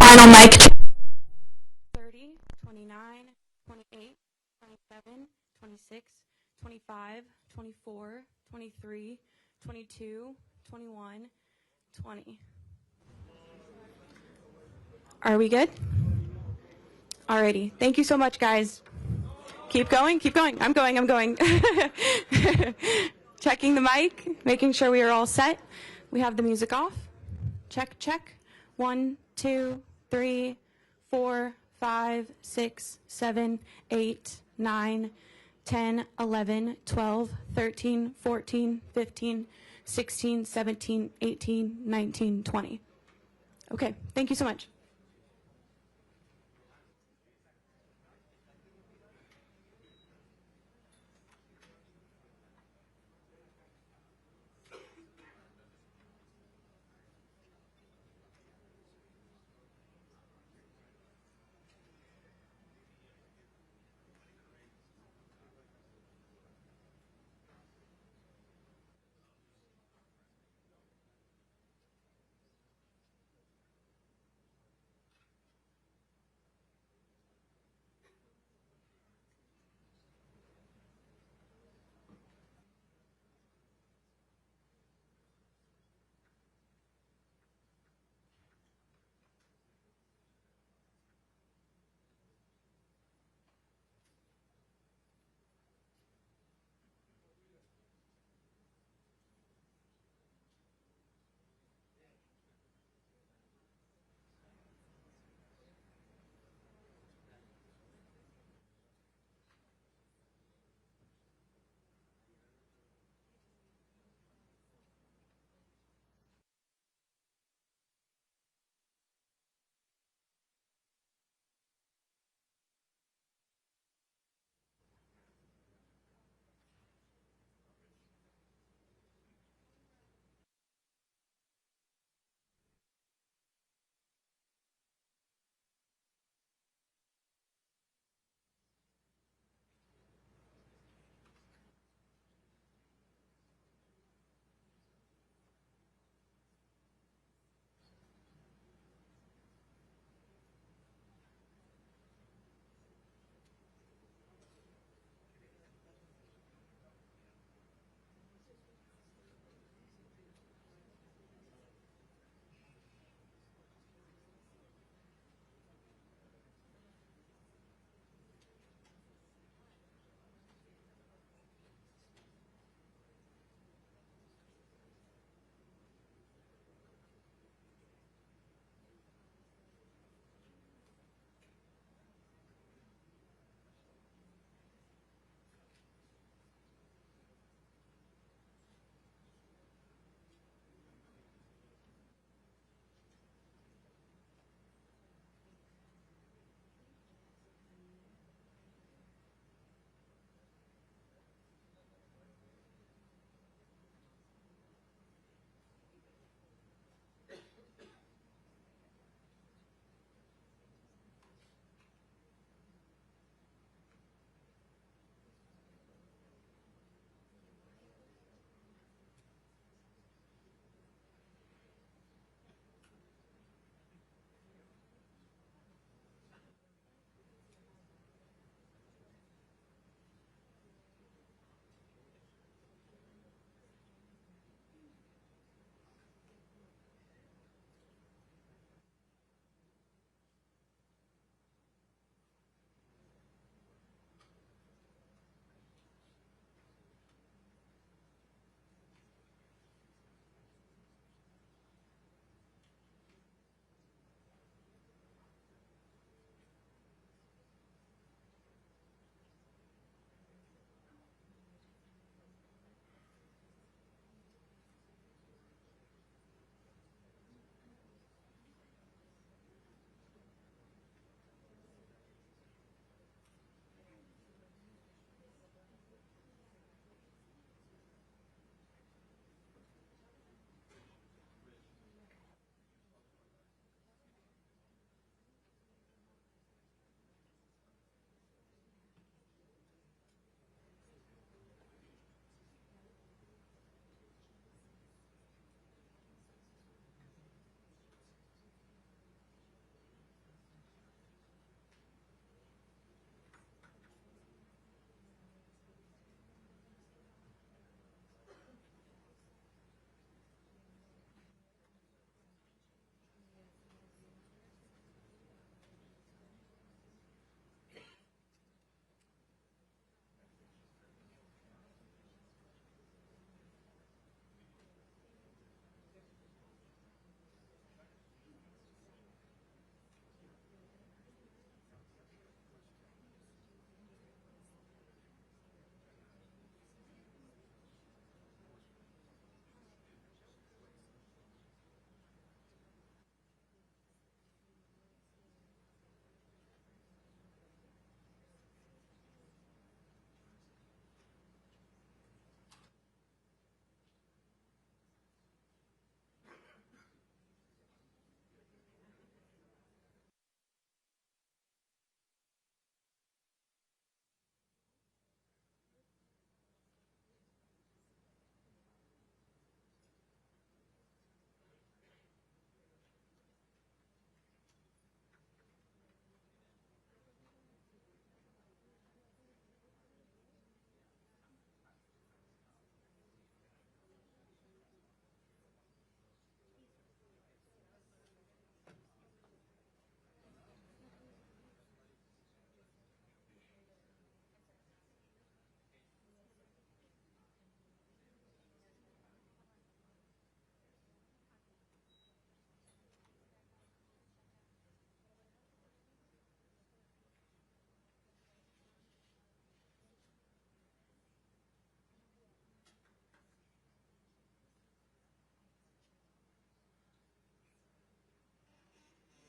final mic check. 30, 29, 28, 27, 26, 25, 24, 23, 22, 21, 20. Are we good? Alrighty. Thank you so much, guys. Keep going, keep going. I'm going. Checking the mic, making sure we are all set. We have the music off. Check, check. 1, 2, 3, 4, 5, 6, 7, 8, 9, 10, 11, 12, 13, 14, 15, 16, 17, 18, 19, 20. Okay, thank you so much.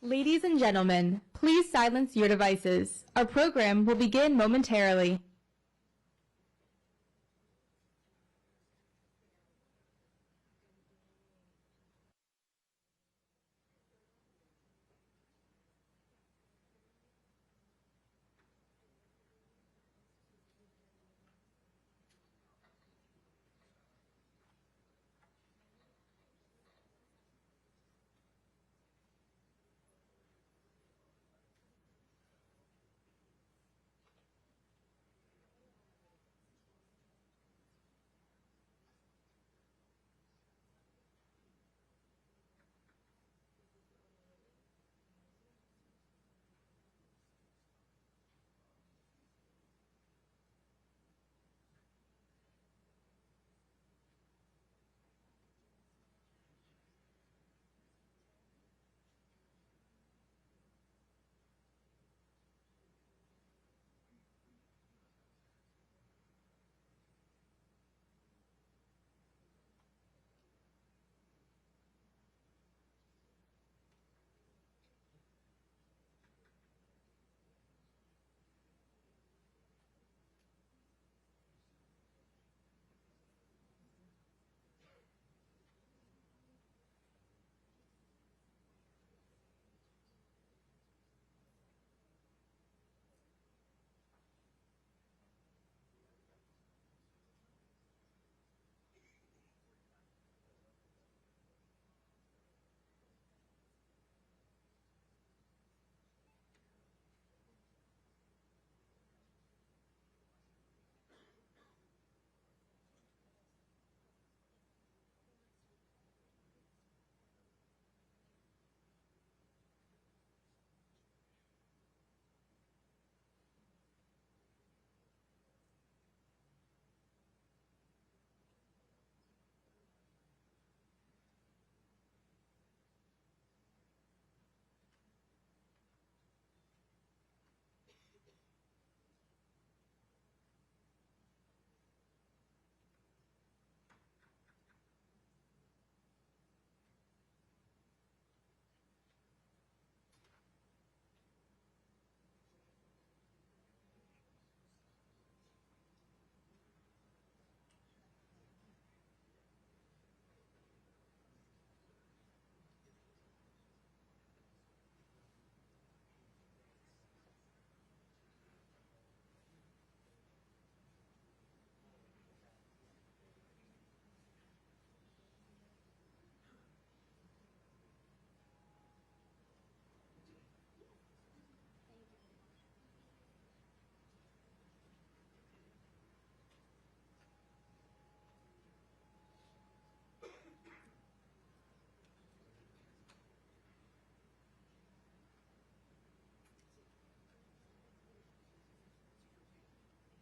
Ladies and gentlemen, please silence your devices. Our program will begin momentarily.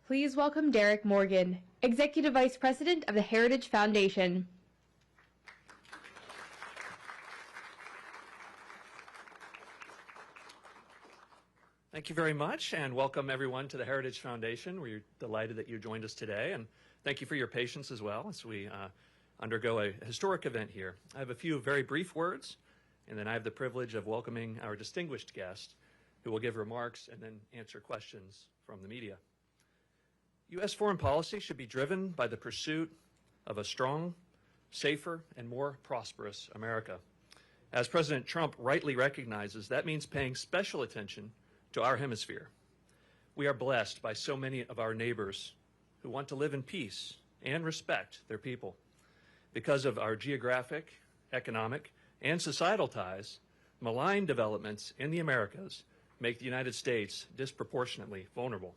Please welcome Derek Morgan, Executive Vice President of the Heritage Foundation. Thank you very much, and welcome everyone to the Heritage Foundation. We're delighted that you joined us today, and thank you for your patience as well as we undergo a historic event here. I have a few very brief words, and then I have the privilege of welcoming our distinguished guest, who will give remarks and then answer questions from the media. U.S. foreign policy should be driven by the pursuit of a strong, safer, and more prosperous America. As President Trump rightly recognizes, that means paying special attention to our hemisphere. We are blessed by so many of our neighbors who want to live in peace and respect their people. Because of our geographic, economic, and societal ties, malign developments in the Americas make the United States disproportionately vulnerable.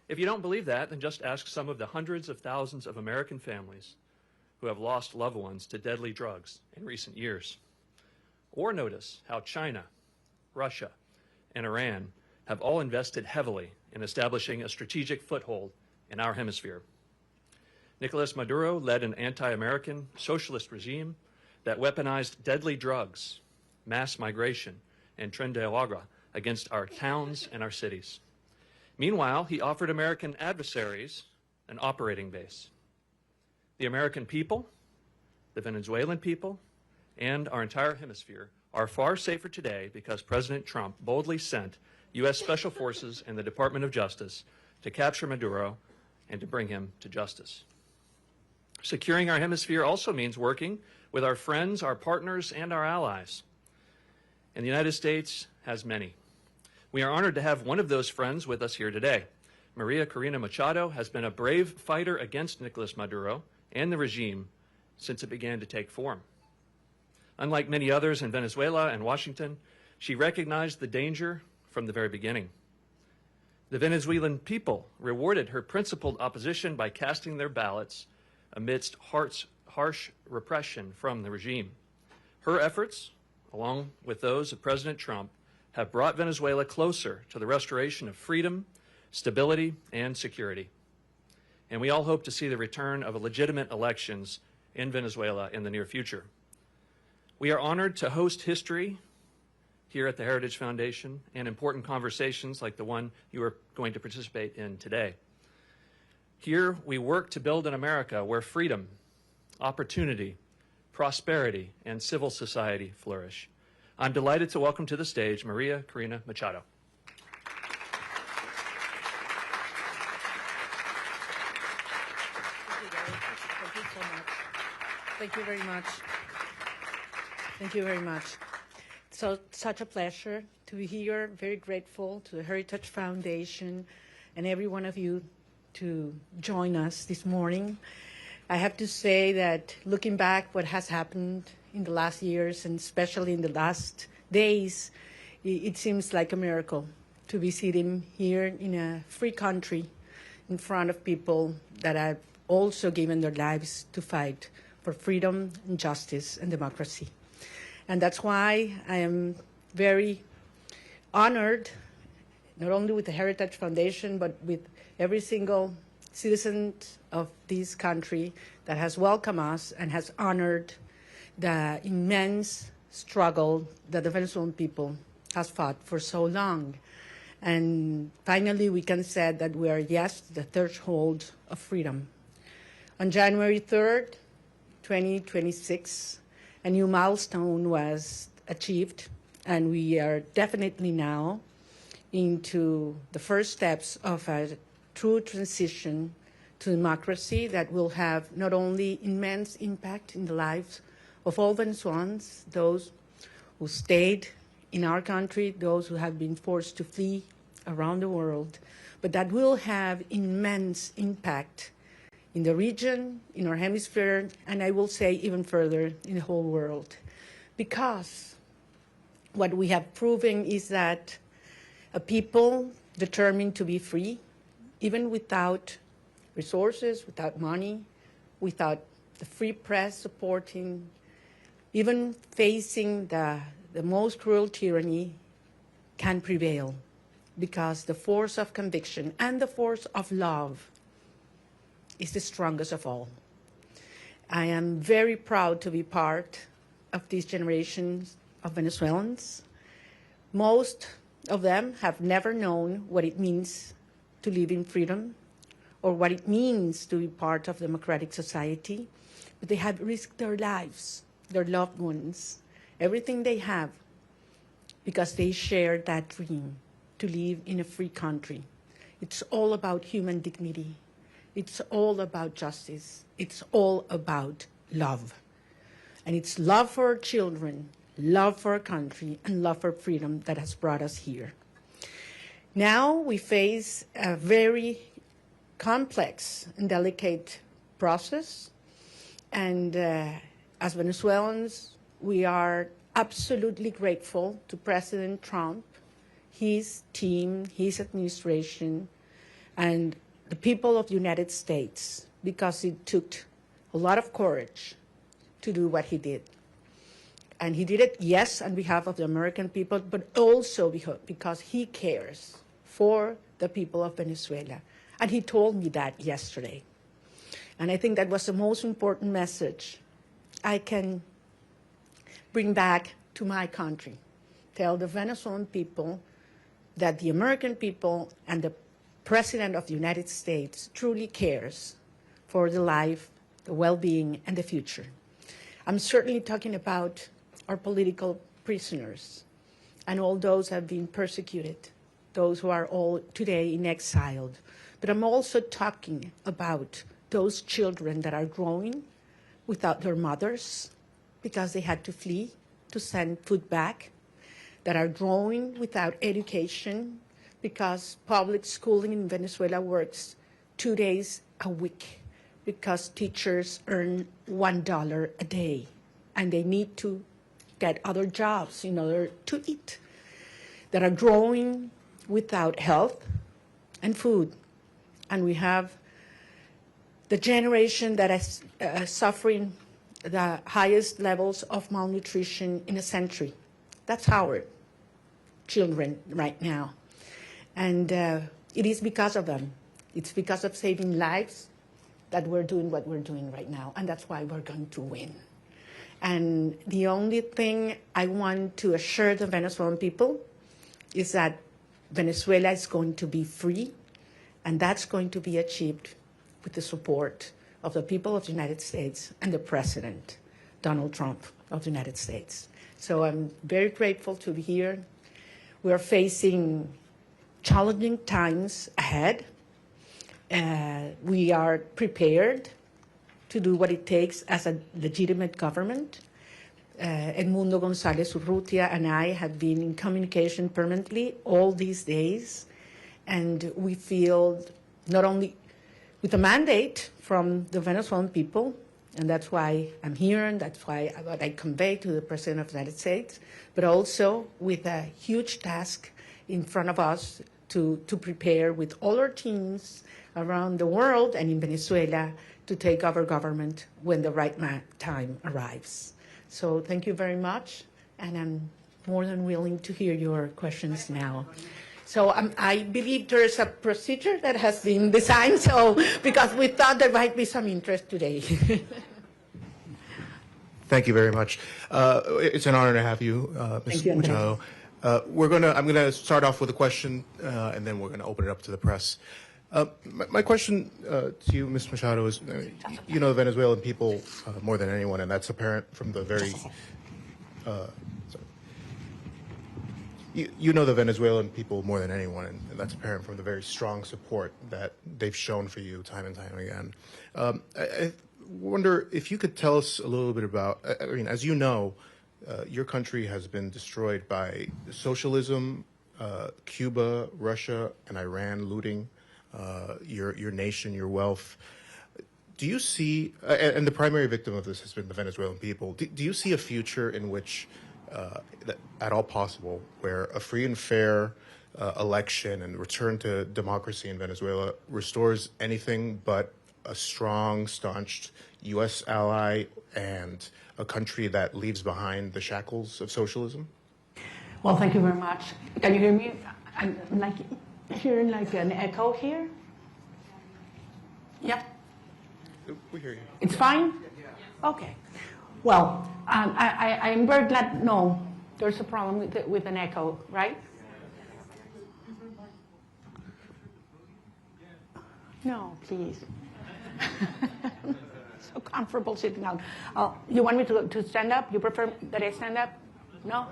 If you don't believe that, then just ask some of the hundreds of thousands of American families who have lost loved ones to deadly drugs in recent years. Or notice how China, Russia, and Iran have all invested heavily in establishing a strategic foothold in our hemisphere. Nicolas Maduro led an anti-American socialist regime that weaponized deadly drugs, mass migration, and tren de agua against our towns and our cities. Meanwhile, he offered American adversaries an operating base. The American people, the Venezuelan people, and our entire hemisphere are far safer today because President Trump boldly sent U.S. Special Forces and the Department of Justice to capture Maduro and to bring him to justice. Securing our hemisphere also means working with our friends, our partners, and our allies. And the United States has many. We are honored to have one of those friends with us here today. María Corina Machado has been a brave fighter against Nicolas Maduro and the regime since it began to take form. Unlike many others in Venezuela and Washington, she recognized the danger from the very beginning. The Venezuelan people rewarded her principled opposition by casting their ballots amidst harsh repression from the regime. Her efforts, along with those of President Trump, have brought Venezuela closer to the restoration of freedom, stability, and security. And we all hope to see the return of legitimate elections in Venezuela in the near future. We are honored to host history here at the Heritage Foundation and important conversations like the one you are going to participate in today. Here we work to build an America where freedom, opportunity, prosperity, and civil society flourish. I'm delighted to welcome to the stage María Corina Machado. Thank you so much. Thank you very much. Thank you very much. So, such a pleasure to be here. Very grateful to the Heritage Foundation and every one of you to join us this morning. I have to say that looking back what has happened in the last years and especially in the last days, it seems like a miracle to be sitting here in a free country in front of people that have also given their lives to fight for freedom and justice and democracy. And that's why I am very honored, not only with the Heritage Foundation, but with every single citizen of this country that has welcomed us and has honored the immense struggle that the Venezuelan people has fought for so long. And finally, we can say that we are, yes, the threshold of freedom. On January 3rd, 2026, a new milestone was achieved, and we are definitely now into the first steps of a true transition to democracy that will have not only immense impact in the lives of all Venezuelans, those who stayed in our country, those who have been forced to flee around the world, but that will have immense impact in the region, in our hemisphere, and I will say even further in the whole world. Because what we have proven is that a people determined to be free, even without resources, without money, without the free press supporting, even facing the most cruel tyranny, can prevail, because the force of conviction and the force of love is the strongest of all. I am very proud to be part of these generations of Venezuelans. Most of them have never known what it means to live in freedom or what it means to be part of democratic society, but they have risked their lives, their loved ones, everything they have, because they share that dream to live in a free country. It's all about human dignity. It's all about justice. It's all about love. And it's love for our children, love for our country, and love for freedom that has brought us here. Now we face a very complex and delicate process. And as Venezuelans, we are absolutely grateful to President Trump, his team, his administration, and the people of the United States, because it took a lot of courage to do what he did. And he did it, yes, on behalf of the American people, but also because he cares for the people of Venezuela. And he told me that yesterday. And I think that was the most important message I can bring back to my country. Tell the Venezuelan people that the American people and the President of the United States truly cares for the life, the well-being, and the future. I'm certainly talking about our political prisoners and all those who have been persecuted, those who are all today in exile. But I'm also talking about those children that are growing without their mothers because they had to flee to send food back, that are growing without education because public schooling in Venezuela works 2 days a week because teachers earn $1 a day and they need to get other jobs in order to eat, that are growing without health and food. And we have the generation that is suffering the highest levels of malnutrition in a century. That's our children right now. And it is because of them. It's because of saving lives that we're doing what we're doing right now. And that's why we're going to win. And the only thing I want to assure the Venezuelan people is that Venezuela is going to be free, and that's going to be achieved with the support of the people of the United States and the President, Donald Trump of the United States. So I'm very grateful to be here. We are facing challenging times ahead. We are prepared to do what it takes as a legitimate government. Edmundo González Urrutia and I have been in communication permanently all these days, and we feel not only with a mandate from the Venezuelan people, and that's why I'm here, and that's why what I convey to the President of the United States, but also with a huge task in front of us to prepare with all our teams around the world and in Venezuela to take over government when the right time arrives. So thank you very much, and I'm more than willing to hear your questions now. So I believe there is a procedure that has been designed, so because we thought there might be some interest today. Thank you very much. It's an honor to have you, Ms. Machado. I'm going to start off with a question, and then we're going to open it up to the press. My question to you, Ms. Machado, is you know the Venezuelan people more than anyone, and that's apparent from the very you know the Venezuelan people more than anyone, and that's apparent from the very strong support that they've shown for you time and time again. I wonder if you could tell us a little bit about, I mean, as you know, your country has been destroyed by socialism, Cuba, Russia, and Iran looting your nation, your wealth. Do you see, and the primary victim of this has been the Venezuelan people, do you see a future in which, at all possible, where a free and fair election and return to democracy in Venezuela restores anything but a strong, staunched U.S. ally and a country that leaves behind the shackles of socialism? Well, thank you very much. Can you hear me? I'm hearing like an echo here. Yep. We hear you. It's fine? Okay. Well, I am very glad. No, there's a problem with an echo, right? No, please. So comfortable sitting down. You want me to stand up? You prefer that I stand up? No?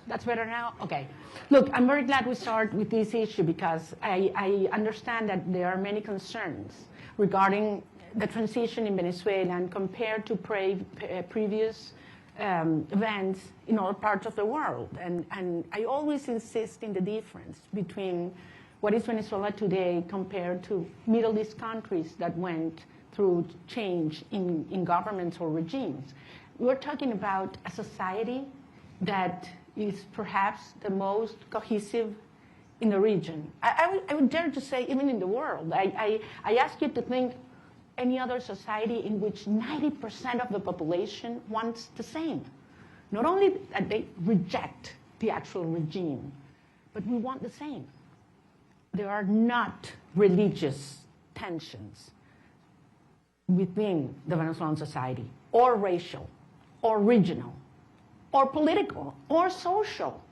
That's better now? Okay. Look, I'm very glad we start with this issue because I understand that there are many concerns regarding the transition in Venezuela and compared to previous events in other parts of the world. And I always insist in the difference between what is Venezuela today compared to Middle East countries that went through change in governments or regimes. We're talking about a society that is perhaps the most cohesive in the region. I would dare to say even in the world. I ask you to think any other society in which 90% of the population wants the same. Not only that they reject the actual regime, but we want the same. There are not religious tensions within the Venezuelan society, or racial, or regional, or political, or social.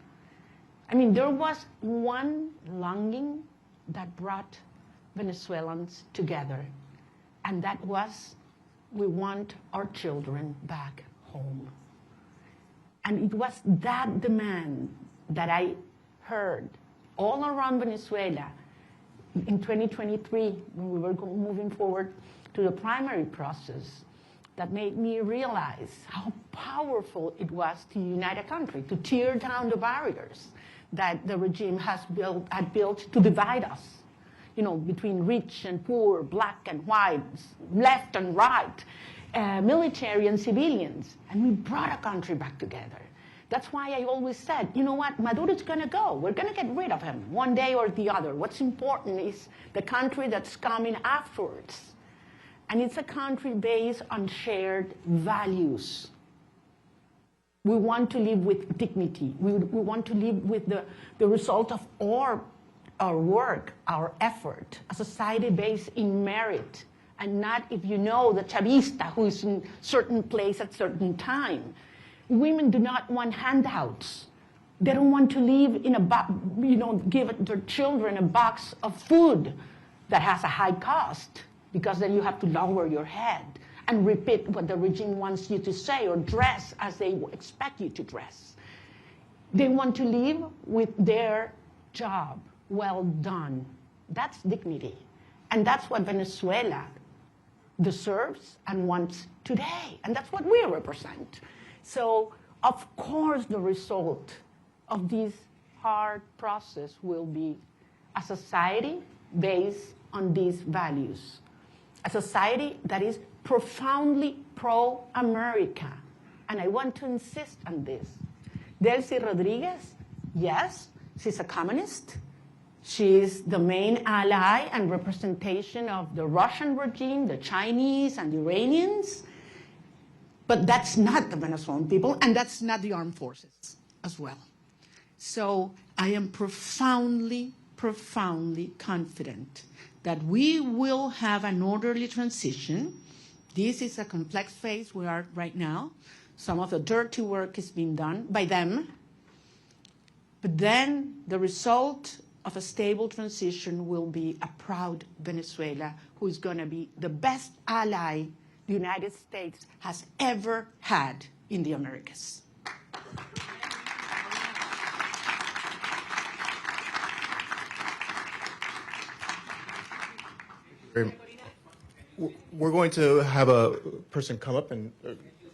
I mean, there was one longing that brought Venezuelans together, and that was, we want our children back home. And it was that demand that I heard all around Venezuela in 2023, when we were moving forward to the primary process, that made me realize how powerful it was to unite a country, to tear down the barriers that the regime had built to divide us, between rich and poor, black and white, left and right, military and civilians. And we brought a country back together. That's why I always said, you know what, Maduro's going to go. We're going to get rid of him one day or the other. What's important is the country that's coming afterwards. And it's a country based on shared values. We want to live with dignity. We want to live with the result of our work, our effort, a society based in merit, and not if you know the chavista who is in certain place at certain time. Women do not want handouts. They don't want to live in give their children a box of food that has a high cost, because then you have to lower your head and repeat what the regime wants you to say or dress as they expect you to dress. They want to live with their job well done. That's dignity. And that's what Venezuela deserves and wants today. And that's what we represent. So, of course, the result of this hard process will be a society based on these values. A society that is profoundly pro-America. And I want to insist on this. Delcy Rodriguez, yes, she's a communist. She's the main ally and representation of the Russian regime, the Chinese and the Iranians. But that's not the Venezuelan people, and that's not the armed forces as well. So I am profoundly, profoundly confident that we will have an orderly transition. This is a complex phase we are right now. Some of the dirty work is being done by them. But then the result of a stable transition will be a proud Venezuela who is going to be the best ally the United States has ever had in the Americas. We're going to have a person come up and...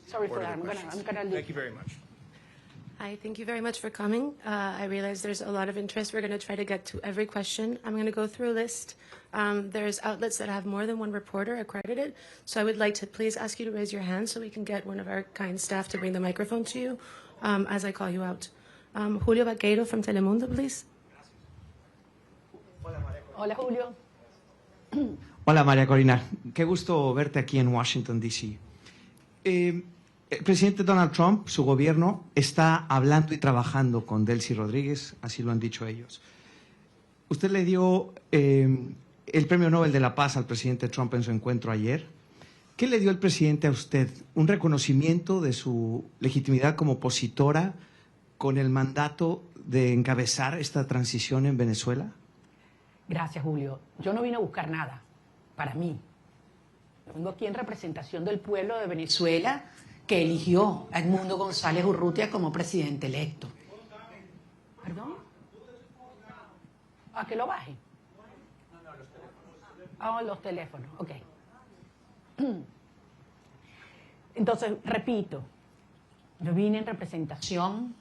Sorry for that. I'm gonna leave. Thank you very much. Hi, thank you very much for coming. I realize there's a lot of interest. We're going to try to get to every question. I'm going to go through a list. There's outlets that have more than one reporter accredited, so I would like to please ask you to raise your hand so we can get one of our kind staff to bring the microphone to you as I call you out. Julio Vaqueiro from Telemundo, please. Hola, Julio. Hola, María Corina. Qué gusto verte aquí en Washington, D.C. El presidente Donald Trump, su gobierno, está hablando y trabajando con Delcy Rodríguez, así lo han dicho ellos. Usted le dio el Premio Nobel de la Paz al presidente Trump en su encuentro ayer. ¿Qué le dio el presidente a usted? ¿Un reconocimiento de su legitimidad como opositora con el mandato de encabezar esta transición en Venezuela? Gracias, Julio. Yo no vine a buscar nada para mí. Vengo aquí en representación del pueblo de Venezuela, que eligió a Edmundo González Urrutia como presidente electo. ¿Perdón? ¿A que lo baje? Ah, los teléfonos, ok. Entonces, repito, yo vine en representación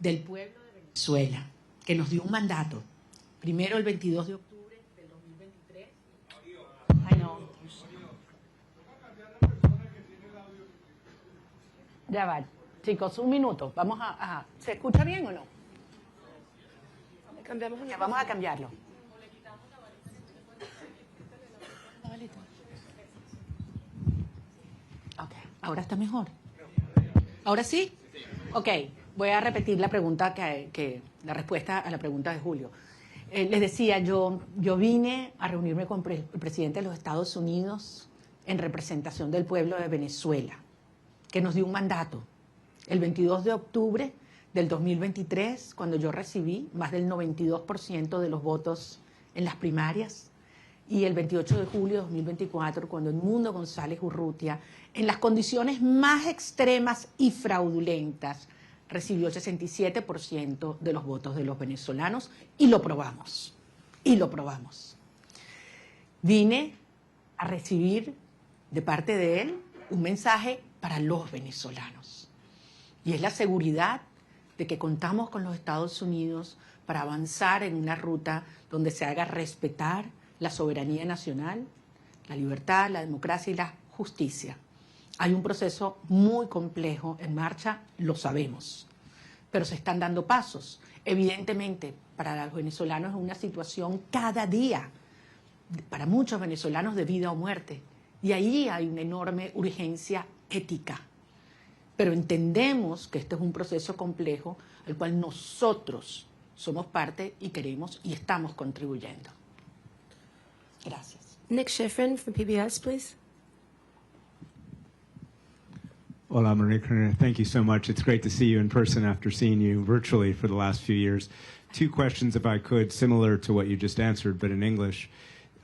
del pueblo de Venezuela, que nos dio un mandato. Primero el 22 de octubre del 2023. Ay, no. Ya va, chicos, un minuto. Vamos a ¿se escucha bien o no? Ya, vamos a cambiarlo. Ok, ahora está mejor. ¿Ahora sí? Ok, voy a repetir la pregunta la respuesta a la pregunta de Julio. Les decía, yo vine a reunirme con el presidente de los Estados Unidos en representación del pueblo de Venezuela, que nos dio un mandato. El 22 de octubre del 2023, cuando yo recibí más del 92% de los votos en las primarias, y el 28 de julio de 2024, cuando Edmundo González Urrutia, en las condiciones más extremas y fraudulentas, recibió el 67% de los votos de los venezolanos y lo probamos. Y lo probamos. Vine a recibir de parte de él un mensaje para los venezolanos. Y es la seguridad de que contamos con los Estados Unidos para avanzar en una ruta donde se haga respetar la soberanía nacional, la libertad, la democracia y la justicia. Hay un proceso muy complejo en marcha, lo sabemos, pero se están dando pasos. Evidentemente, para los venezolanos es una situación cada día, para muchos venezolanos de vida o muerte, y ahí hay una enorme urgencia ética. Pero entendemos que este es un proceso complejo al cual nosotros somos parte y queremos y estamos contribuyendo. Gracias. Nick Schifrin from PBS, please. Hola, María Corina. Thank you so much. It's great to see you in person after seeing you virtually for the last few years. Two questions, if I could, similar to what you just answered, but in English.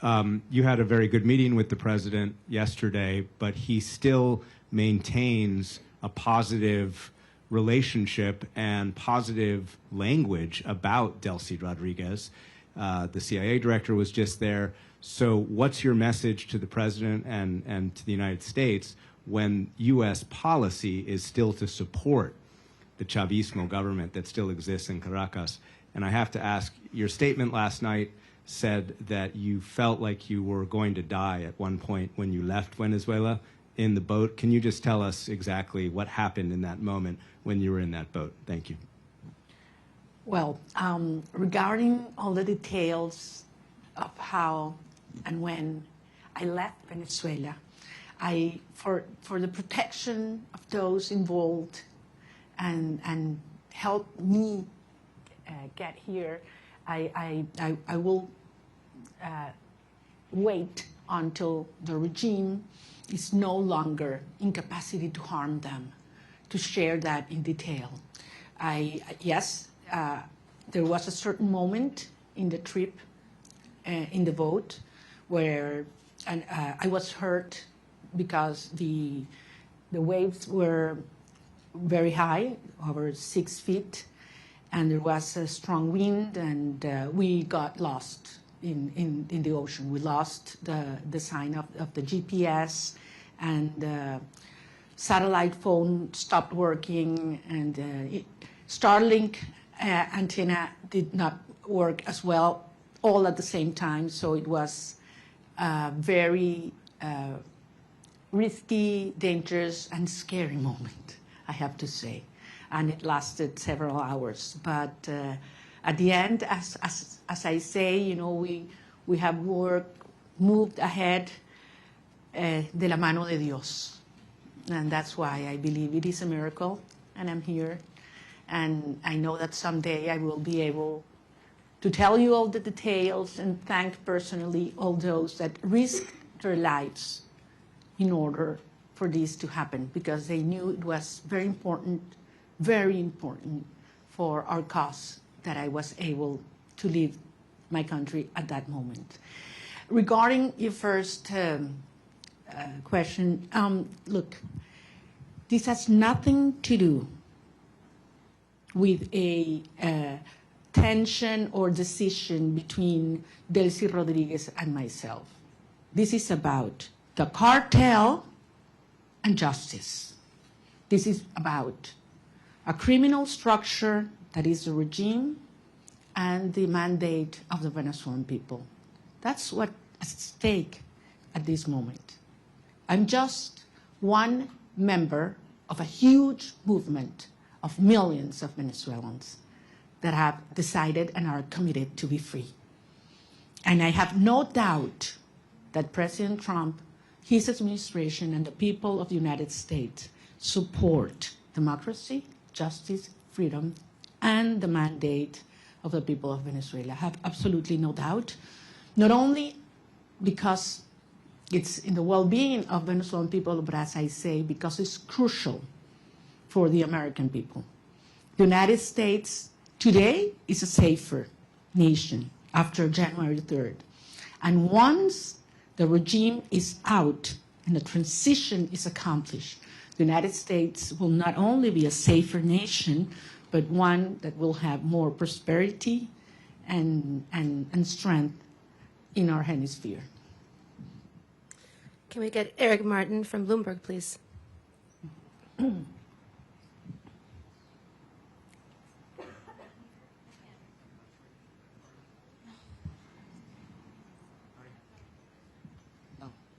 You had a very good meeting with the president yesterday, but he still maintains a positive relationship and positive language about Delcy Rodriguez. The CIA director was just there. So what's your message to the president and to the United States when U.S. policy is still to support the Chavismo government that still exists in Caracas? And I have to ask, your statement last night said that you felt like you were going to die at one point when you left Venezuela in the boat. Can you just tell us exactly what happened in that moment when you were in that boat? Thank you. Well, regarding all the details of how and when I left Venezuela, for the protection of those involved and help me get here, I will wait until the regime is no longer in capacity to harm them, to share that in detail. Yes, there was a certain moment in the trip, in the boat, where I was hurt because the waves were very high, over 6 feet, and there was a strong wind, and we got lost in the ocean. We lost the sign of the GPS, and the satellite phone stopped working, and Starlink antenna did not work as well, all at the same time. So it was a very risky, dangerous, and scary moment, I have to say. And it lasted several hours. But at the end, as I say, you know, we have moved ahead de la mano de Dios. And that's why I believe it is a miracle, and I'm here. And I know that someday I will be able to tell you all the details and thank personally all those that risked their lives in order for this to happen, because they knew it was very important for our cause that I was able to leave my country at that moment. Regarding your first question, look, this has nothing to do with a tension or decision between Delcy Rodriguez and myself. This is about the cartel and justice. This is about a criminal structure that is the regime and the mandate of the Venezuelan people. That's what's at stake at this moment. I'm just one member of a huge movement of millions of Venezuelans that have decided and are committed to be free. And I have no doubt that President Trump, his administration, and the people of the United States support democracy, justice, freedom, and the mandate of the people of Venezuela. I have absolutely no doubt, not only because it's in the well-being of Venezuelan people, but as I say, because it's crucial for the American people. The United States today is a safer nation after January 3rd. And once the regime is out and the transition is accomplished, the United States will not only be a safer nation, but one that will have more prosperity and strength in our hemisphere. Can we get Eric Martin from Bloomberg, please?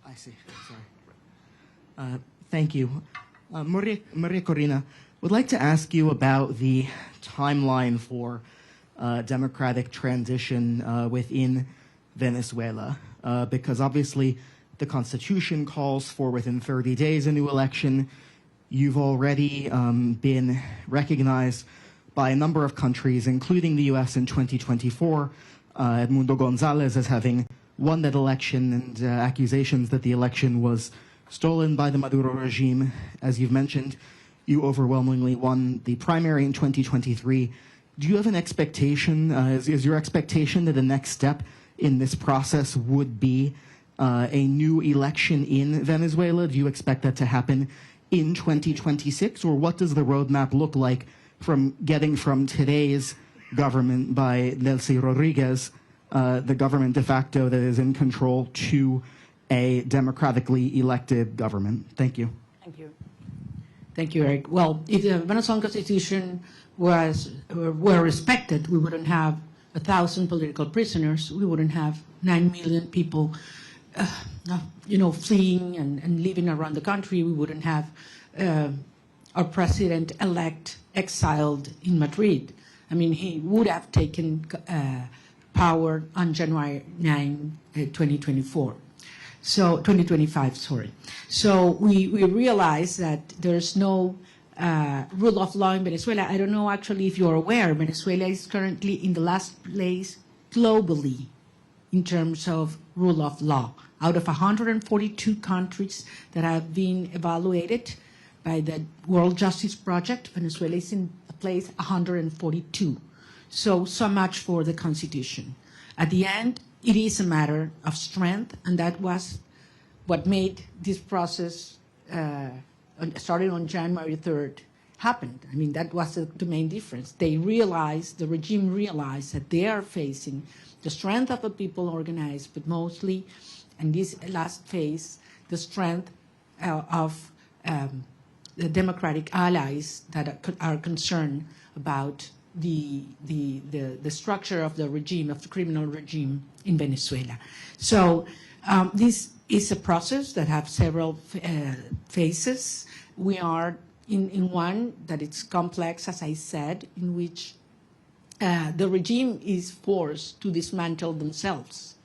I see. Sorry. Thank you. Maria Corina, would like to ask you about the timeline for democratic transition within Venezuela, because obviously the Constitution calls for within 30 days a new election. You've already been recognized by a number of countries, including the U.S. in 2024, Edmundo Gonzalez as having won that election, and accusations that the election was stolen by the Maduro regime. As you've mentioned, you overwhelmingly won the primary in 2023. Do you have an expectation, is your expectation that the next step in this process would be a new election in Venezuela? Do you expect that to happen in 2026? Or what does the roadmap look like from getting from today's government by Delcy Rodriguez, the government de facto that is in control, to a democratically elected government? Thank you. Thank you. Thank you, Eric. Well, if the Venezuelan Constitution were respected, we wouldn't have 1,000 political prisoners. We wouldn't have 9 million people, fleeing and living around the country. We wouldn't have our president-elect exiled in Madrid. I mean, he would have taken power on January 9, 2024. So 2025, sorry. So we realize that there's no rule of law in Venezuela. I don't know actually if you're aware, Venezuela is currently in the last place globally in terms of rule of law. Out of 142 countries that have been evaluated by the World Justice Project, Venezuela is in place 142. So much for the Constitution. At the end, it is a matter of strength, and that was what made this process, starting on January 3rd, happen. I mean, that was the main difference. The regime realized that they are facing the strength of the people organized, but mostly, in this last phase, the strength of the democratic allies that are concerned about the structure of the regime, of the criminal regime in Venezuela. So this is a process that has several phases. We are in one that it's complex, as I said, in which the regime is forced to dismantle themselves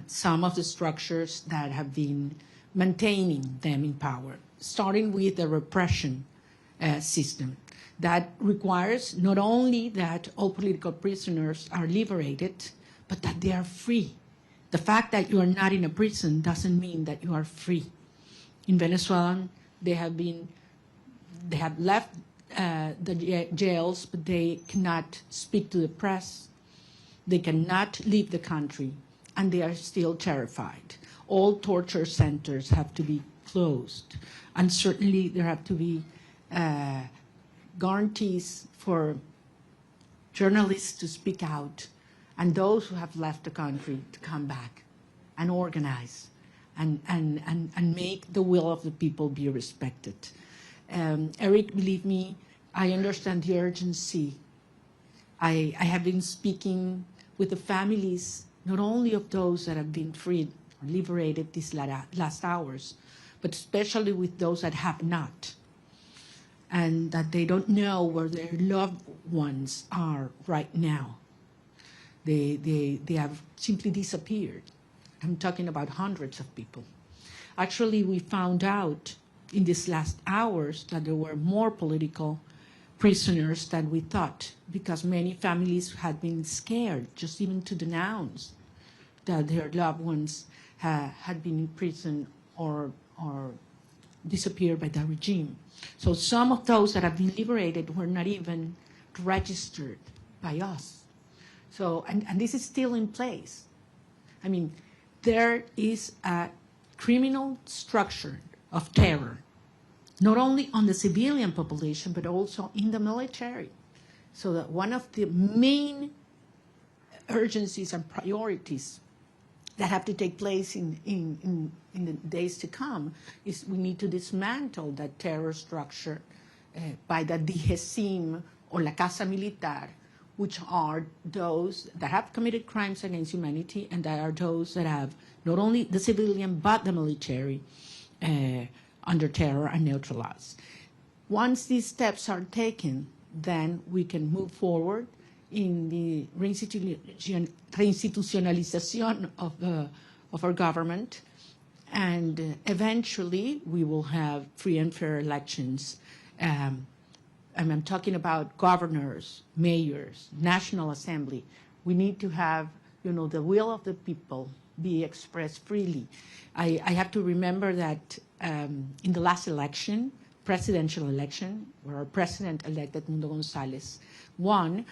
some of the structures that have been maintaining them in power, starting with the repression system. That requires not only that all political prisoners are liberated, but that they are free. The fact that you are not in a prison doesn't mean that you are free. In Venezuela, they have left the jails, but they cannot speak to the press. They cannot leave the country, and they are still terrified. All torture centers have to be closed, and certainly there have to be guarantees for journalists to speak out and those who have left the country to come back and organize and make the will of the people be respected. Eric, believe me, I understand the urgency. I have been speaking with the families, not only of those that have been freed or liberated these last hours, but especially with those that have not, and that they don't know where their loved ones are right now. They have simply disappeared. I'm talking about hundreds of people. Actually, we found out in these last hours that there were more political prisoners than we thought, because many families had been scared just even to denounce that their loved ones had been in prison or disappeared by the regime. So some of those that have been liberated were not even registered by us. So, and this is still in place. I mean, there is a criminal structure of terror not only on the civilian population, but also in the military. So that one of the main urgencies and priorities that have to take place in the days to come is we need to dismantle that terror structure by the DGCIM or La Casa Militar, which are those that have committed crimes against humanity and that are those that have not only the civilian but the military under terror and neutralized. Once these steps are taken, then we can move forward in the reinstitutionalization of our government, and eventually we will have free and fair elections. And I'm talking about governors, mayors, National Assembly. We need to have, the will of the people be expressed freely. I have to remember that in the last election, presidential election, where our president-elect Edmundo González won,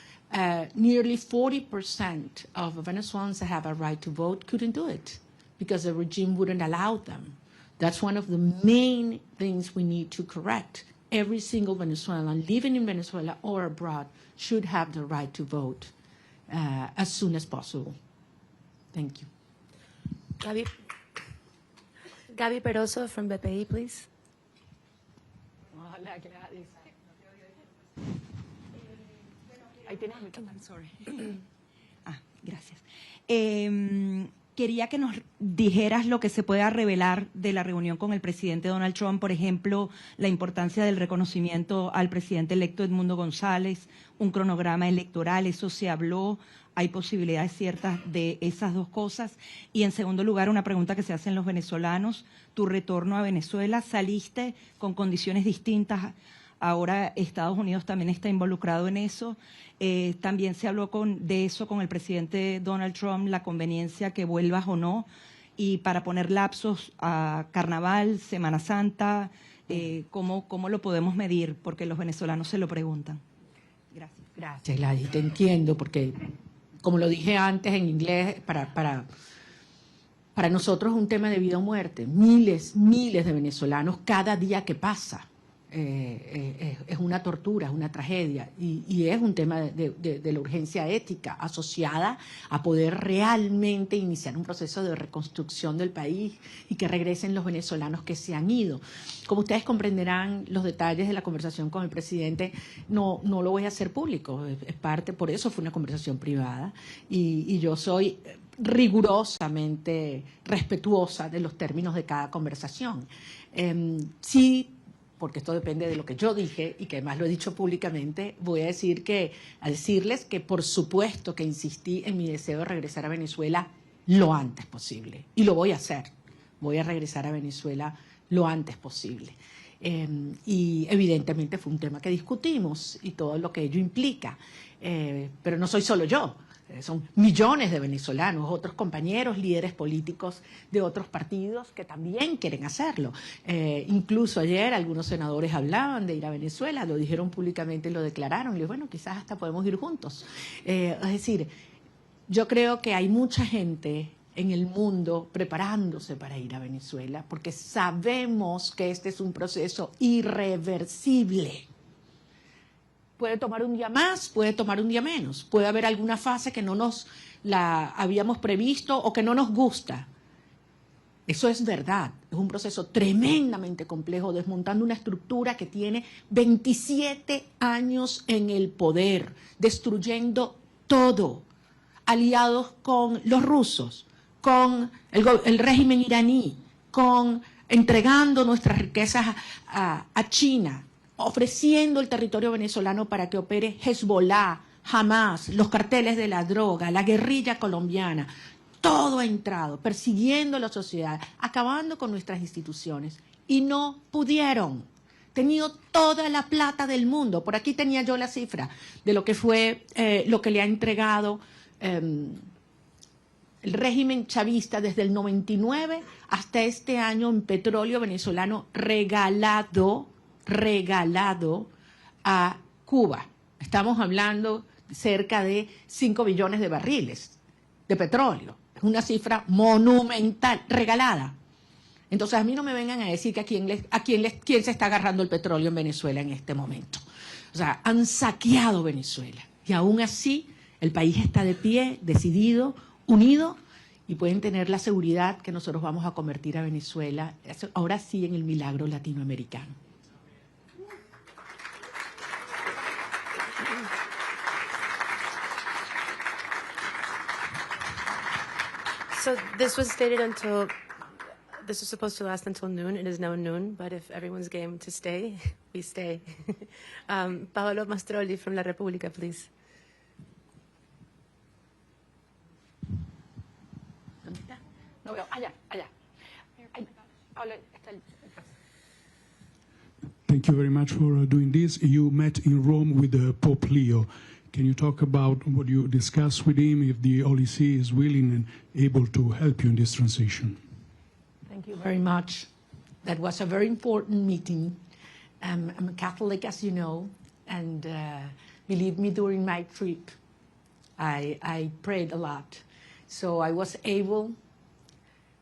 nearly 40% of Venezuelans that have a right to vote couldn't do it because the regime wouldn't allow them. That's one of the main things we need to correct. Every single Venezuelan living in Venezuela or abroad should have the right to vote as soon as possible. Thank you. Gaby Peroso from BPI, please. Gracias. Quería que nos dijeras lo que se pueda revelar de la reunión con el presidente Donald Trump, por ejemplo, la importancia del reconocimiento al presidente electo Edmundo González, un cronograma electoral, eso se habló, hay posibilidades ciertas de esas dos cosas. Y en segundo lugar, una pregunta que se hacen los venezolanos, tu retorno a Venezuela, saliste con condiciones distintas. Ahora Estados Unidos también está involucrado en eso. También se habló de eso con el presidente Donald Trump, la conveniencia que vuelvas o no, y para poner lapsos a Carnaval, Semana Santa, ¿cómo lo podemos medir? Porque los venezolanos se lo preguntan. Gracias. Gracias, Gladys, te entiendo, porque como lo dije antes en inglés, para nosotros es un tema de vida o muerte. Miles de venezolanos cada día que pasa. Es una tortura, es una tragedia y es un tema de la urgencia ética asociada a poder realmente iniciar un proceso de reconstrucción del país y que regresen los venezolanos que se han ido. Como ustedes comprenderán, los detalles de la conversación con el presidente no lo voy a hacer público, es parte, por eso fue una conversación privada y yo soy rigurosamente respetuosa de los términos de cada conversación. Sí, porque esto depende de lo que yo dije y que además lo he dicho públicamente, voy a decirles que por supuesto que insistí en mi deseo de regresar a Venezuela lo antes posible. Y lo voy a hacer. Voy a regresar a Venezuela lo antes posible. Y evidentemente fue un tema que discutimos y todo lo que ello implica. Pero no soy solo yo. Son millones de venezolanos, otros compañeros, líderes políticos de otros partidos que también quieren hacerlo. Incluso ayer algunos senadores hablaban de ir a Venezuela, lo dijeron públicamente y lo declararon. Y bueno, quizás hasta podemos ir juntos. Es decir, yo creo que hay mucha gente en el mundo preparándose para ir a Venezuela porque sabemos que este es un proceso irreversible. Puede tomar un día más, puede tomar un día menos. Puede haber alguna fase que no nos la habíamos previsto o que no nos gusta. Eso es verdad. Es un proceso tremendamente complejo, desmontando una estructura que tiene 27 años en el poder, destruyendo todo, aliados con los rusos, con el régimen iraní, entregando nuestras riquezas a China, ofreciendo el territorio venezolano para que opere Hezbollah, Hamas, los carteles de la droga, la guerrilla colombiana. Todo ha entrado, persiguiendo a la sociedad, acabando con nuestras instituciones. Y no pudieron. Tenido toda la plata del mundo. Por aquí tenía yo la cifra de lo que fue, lo que le ha entregado el régimen chavista desde el 99 hasta este año en petróleo venezolano regalado a Cuba. Estamos hablando de cerca de 5 billones de barriles de petróleo. Es una cifra monumental, regalada. Entonces a mí no me vengan a decir que quién se está agarrando el petróleo en Venezuela en este momento. O sea, han saqueado Venezuela y aún así el país está de pie, decidido, unido, y pueden tener la seguridad que nosotros vamos a convertir a Venezuela, ahora sí, en el milagro latinoamericano. So this was stated until, this was supposed to last until noon. It is now noon, but if everyone's game to stay, we stay. Paolo Mastrolli from La Repubblica, please. No veo, allá. Thank you very much for doing this. You met in Rome with Pope Leo. Can you talk about what you discussed with him, if the Holy See is willing and able to help you in this transition? Thank you very much. That was a very important meeting. I'm a Catholic, as you know, and believe me, during my trip, I prayed a lot. So I was able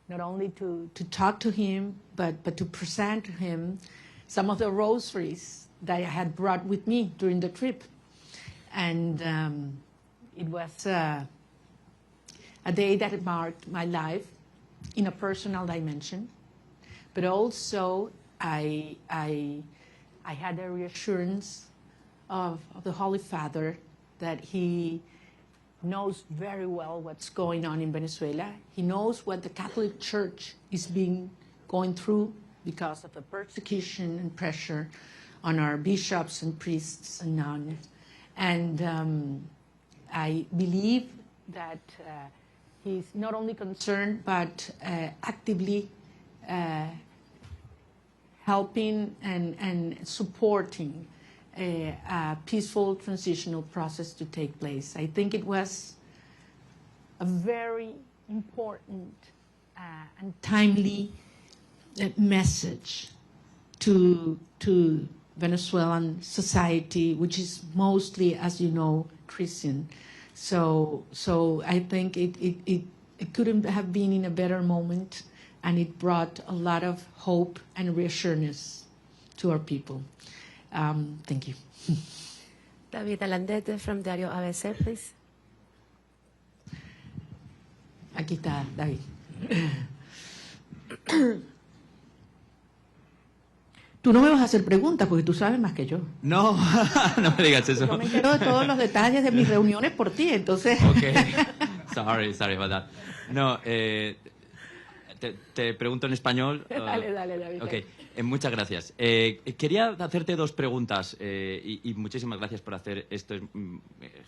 not only to talk to him, but to present to him some of the rosaries that I had brought with me during the trip. And it was a day that marked my life in a personal dimension, but also I had a reassurance of the Holy Father that he knows very well what's going on in Venezuela. He knows what the Catholic Church is going through because of the persecution and pressure on our bishops and priests and nuns. And I believe that he's not only concerned, but actively helping and supporting a peaceful transitional process to take place. I think it was a very important and timely message to Venezuelan society, which is mostly, as you know, Christian. So I think it couldn't have been in a better moment, and it brought a lot of hope and reassurance to our people. Thank you. David Alandete from Diario ABC, please. Aquí está, David. Tú no me vas a hacer preguntas porque tú sabes más que yo. No, no me digas eso. Yo me entero de todos los detalles de mis reuniones por ti, entonces. Okay. Sorry about that. No, te pregunto en español. Dale, David. Okay. Muchas gracias. Quería hacerte dos preguntas y muchísimas gracias por hacer esto. Es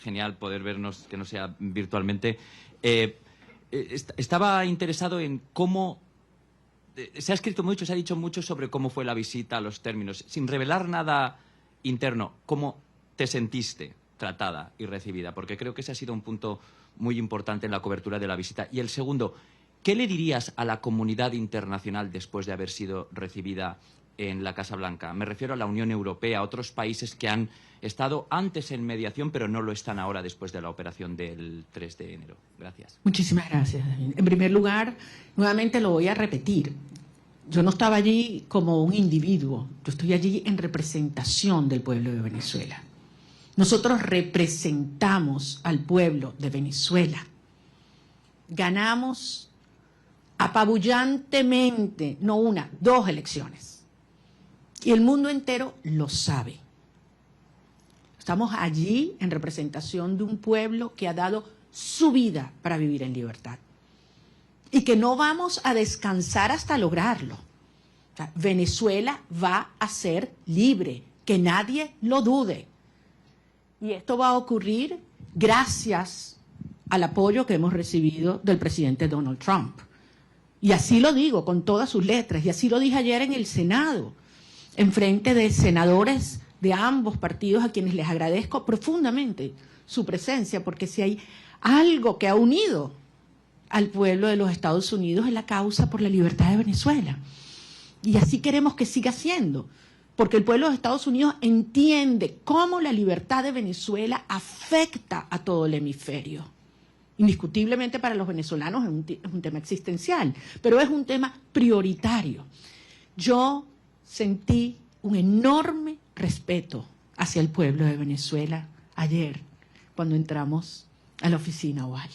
genial poder vernos, que no sea virtualmente. Estaba interesado en cómo... Se ha escrito mucho, se ha dicho mucho sobre cómo fue la visita, los términos. Sin revelar nada interno, ¿cómo te sentiste tratada y recibida? Porque creo que ese ha sido un punto muy importante en la cobertura de la visita. Y el segundo, ¿qué le dirías a la comunidad internacional después de haber sido recibida en la Casa Blanca? Me refiero a la Unión Europea, a otros países que han estado antes en mediación, pero no lo están ahora después de la operación del 3 de enero. Gracias. Muchísimas gracias, David. En primer lugar, nuevamente lo voy a repetir. Yo no estaba allí como un individuo, yo estoy allí en representación del pueblo de Venezuela. Nosotros representamos al pueblo de Venezuela. Ganamos apabullantemente, no una, 2 elecciones. Y el mundo entero lo sabe. Estamos allí en representación de un pueblo que ha dado su vida para vivir en libertad. Y que no vamos a descansar hasta lograrlo. O sea, Venezuela va a ser libre, que nadie lo dude. Y esto va a ocurrir gracias al apoyo que hemos recibido del presidente Donald Trump. Y así lo digo con todas sus letras, y así lo dije ayer en el Senado, en frente de senadores de ambos partidos a quienes les agradezco profundamente su presencia, porque si hay algo que ha unido al pueblo de los Estados Unidos es la causa por la libertad de Venezuela. Y así queremos que siga siendo, porque el pueblo de Estados Unidos entiende cómo la libertad de Venezuela afecta a todo el hemisferio. Indiscutiblemente para los venezolanos es un tema existencial, pero es un tema prioritario. Yo sentí un enorme respeto hacia el pueblo de Venezuela ayer, cuando entramos a la oficina oval.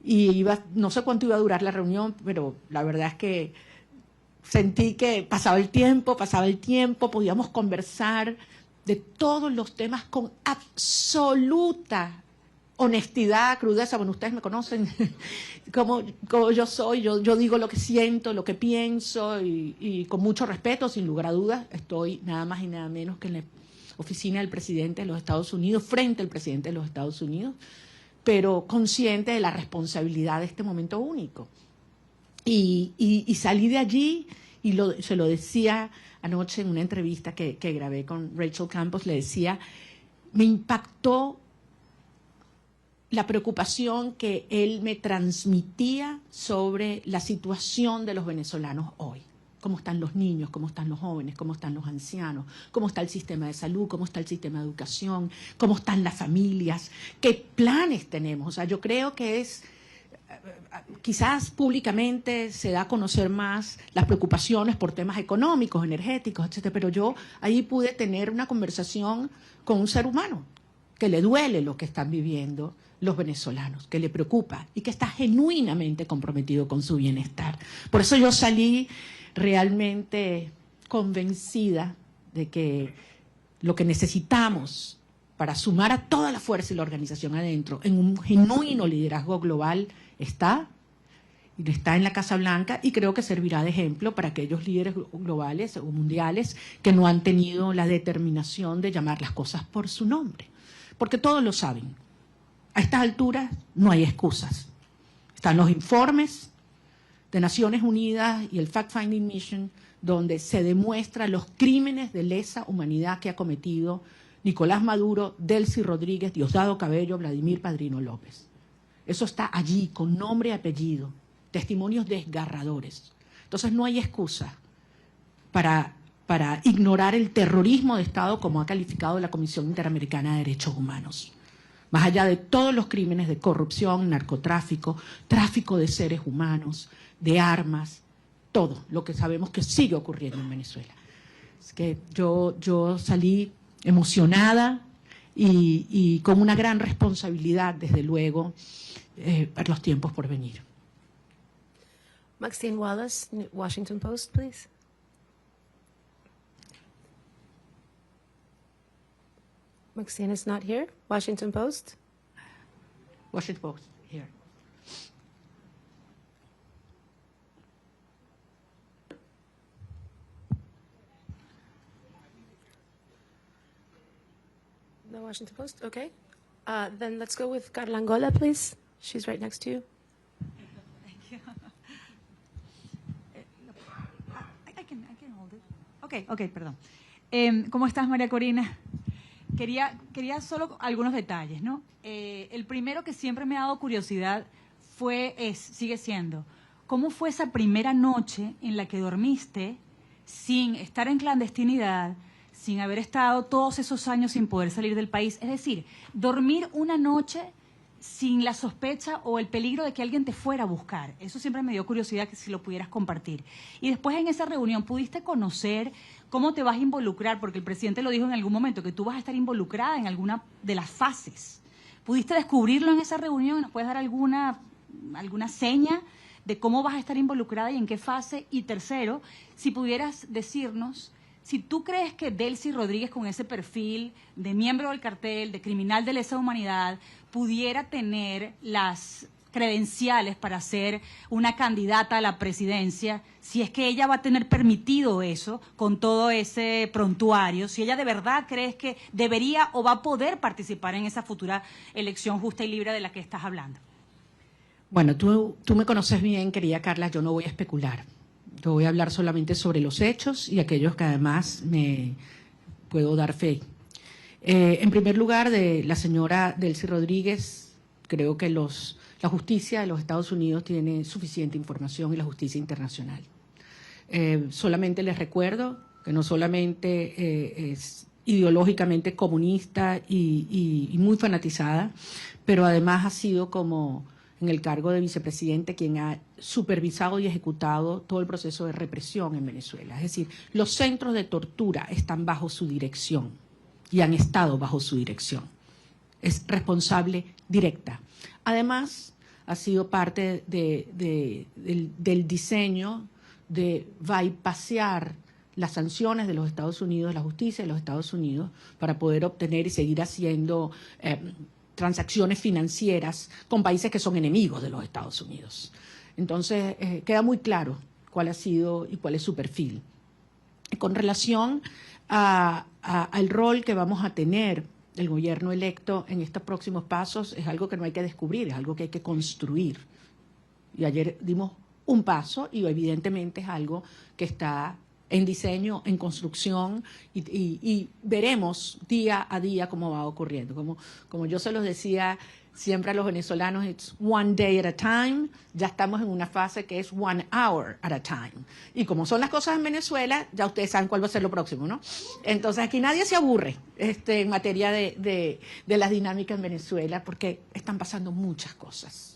Y no sé cuánto iba a durar la reunión, pero la verdad es que sentí que pasaba el tiempo, podíamos conversar de todos los temas con absoluta honestidad, crudeza. Bueno, ustedes me conocen como yo soy, yo digo lo que siento, lo que pienso y con mucho respeto, sin lugar a dudas. Estoy nada más y nada menos que en la oficina del presidente de los Estados Unidos, frente al presidente de los Estados Unidos, pero consciente de la responsabilidad de este momento único. Y salí de allí y se lo decía anoche en una entrevista que grabé con Rachel Campos, le decía, me impactó la preocupación que él me transmitía sobre la situación de los venezolanos hoy. Cómo están los niños, cómo están los jóvenes, cómo están los ancianos, cómo está el sistema de salud, cómo está el sistema de educación, cómo están las familias, qué planes tenemos. O sea, yo creo que quizás públicamente se da a conocer más las preocupaciones por temas económicos, energéticos, etcétera, pero yo ahí pude tener una conversación con un ser humano que le duele lo que están viviendo los venezolanos, que le preocupa y que está genuinamente comprometido con su bienestar. Por eso yo salí realmente convencida de que lo que necesitamos para sumar a toda la fuerza y la organización adentro en un genuino liderazgo global está en la Casa Blanca, y creo que servirá de ejemplo para aquellos líderes globales o mundiales que no han tenido la determinación de llamar las cosas por su nombre, porque todos lo saben. A estas alturas no hay excusas. Están los informes de Naciones Unidas y el Fact-Finding Mission, donde se demuestran los crímenes de lesa humanidad que ha cometido Nicolás Maduro, Delcy Rodríguez, Diosdado Cabello, Vladimir Padrino López. Eso está allí, con nombre y apellido, testimonios desgarradores. Entonces no hay excusa para ignorar el terrorismo de Estado como ha calificado la Comisión Interamericana de Derechos Humanos. Más allá de todos los crímenes de corrupción, narcotráfico, tráfico de seres humanos, de armas, todo lo que sabemos que sigue ocurriendo en Venezuela. Es que yo salí emocionada y con una gran responsabilidad, desde luego, para los tiempos por venir. Maxine Wallace, Washington Post, please. Maxine is not here. Washington Post. Washington Post, here. No Washington Post? Okay. Then let's go with Carla Angola, please. She's right next to you. Thank you. I can hold it. Okay, perdón. ¿Cómo estás, María Corina? Quería solo algunos detalles, ¿no? El primero que siempre me ha dado curiosidad sigue siendo, ¿cómo fue esa primera noche en la que dormiste sin estar en clandestinidad, sin haber estado todos esos años sin poder salir del país? Es decir, dormir una noche sin la sospecha o el peligro de que alguien te fuera a buscar. Eso siempre me dio curiosidad, que si lo pudieras compartir. Y después en esa reunión, ¿pudiste conocer cómo te vas a involucrar? Porque el presidente lo dijo en algún momento, que tú vas a estar involucrada en alguna de las fases. ¿Pudiste descubrirlo en esa reunión? ¿Nos puedes dar alguna seña de cómo vas a estar involucrada y en qué fase? Y tercero, si pudieras decirnos si tú crees que Delcy Rodríguez, con ese perfil de miembro del cartel, de criminal de lesa humanidad, pudiera tener las credenciales para ser una candidata a la presidencia, si es que ella va a tener permitido eso con todo ese prontuario, si ella de verdad crees que debería o va a poder participar en esa futura elección justa y libre de la que estás hablando. Bueno, tú me conoces bien, querida Carla, yo no voy a especular. Yo voy a hablar solamente sobre los hechos y aquellos que además me puedo dar fe. En primer lugar, de la señora Delcy Rodríguez, creo que la justicia de los Estados Unidos tiene suficiente información, y la justicia internacional. Solamente les recuerdo que no solamente ideológicamente comunista y muy fanatizada, pero además ha sido como en el cargo de vicepresidente quien ha supervisado y ejecutado todo el proceso de represión en Venezuela. Es decir, los centros de tortura están bajo su dirección y han estado bajo su dirección. Es responsable directa. Además, ha sido parte del diseño de bypassear las sanciones de los Estados Unidos, la justicia de los Estados Unidos, para poder obtener y seguir haciendo transacciones financieras con países que son enemigos de los Estados Unidos. Entonces, queda muy claro cuál ha sido y cuál es su perfil. Con relación al rol que vamos a tener el gobierno electo en estos próximos pasos, es algo que no hay que descubrir, es algo que hay que construir. Y ayer dimos un paso y evidentemente es algo que está en diseño, en construcción y veremos día a día cómo va ocurriendo. Como yo se los decía siempre a los venezolanos, it's one day at a time, ya estamos en una fase que es 1 hour at a time. Y como son las cosas en Venezuela, ya ustedes saben cuál va a ser lo próximo, ¿no? Entonces aquí nadie se aburre en materia de las dinámicas en Venezuela porque están pasando muchas cosas.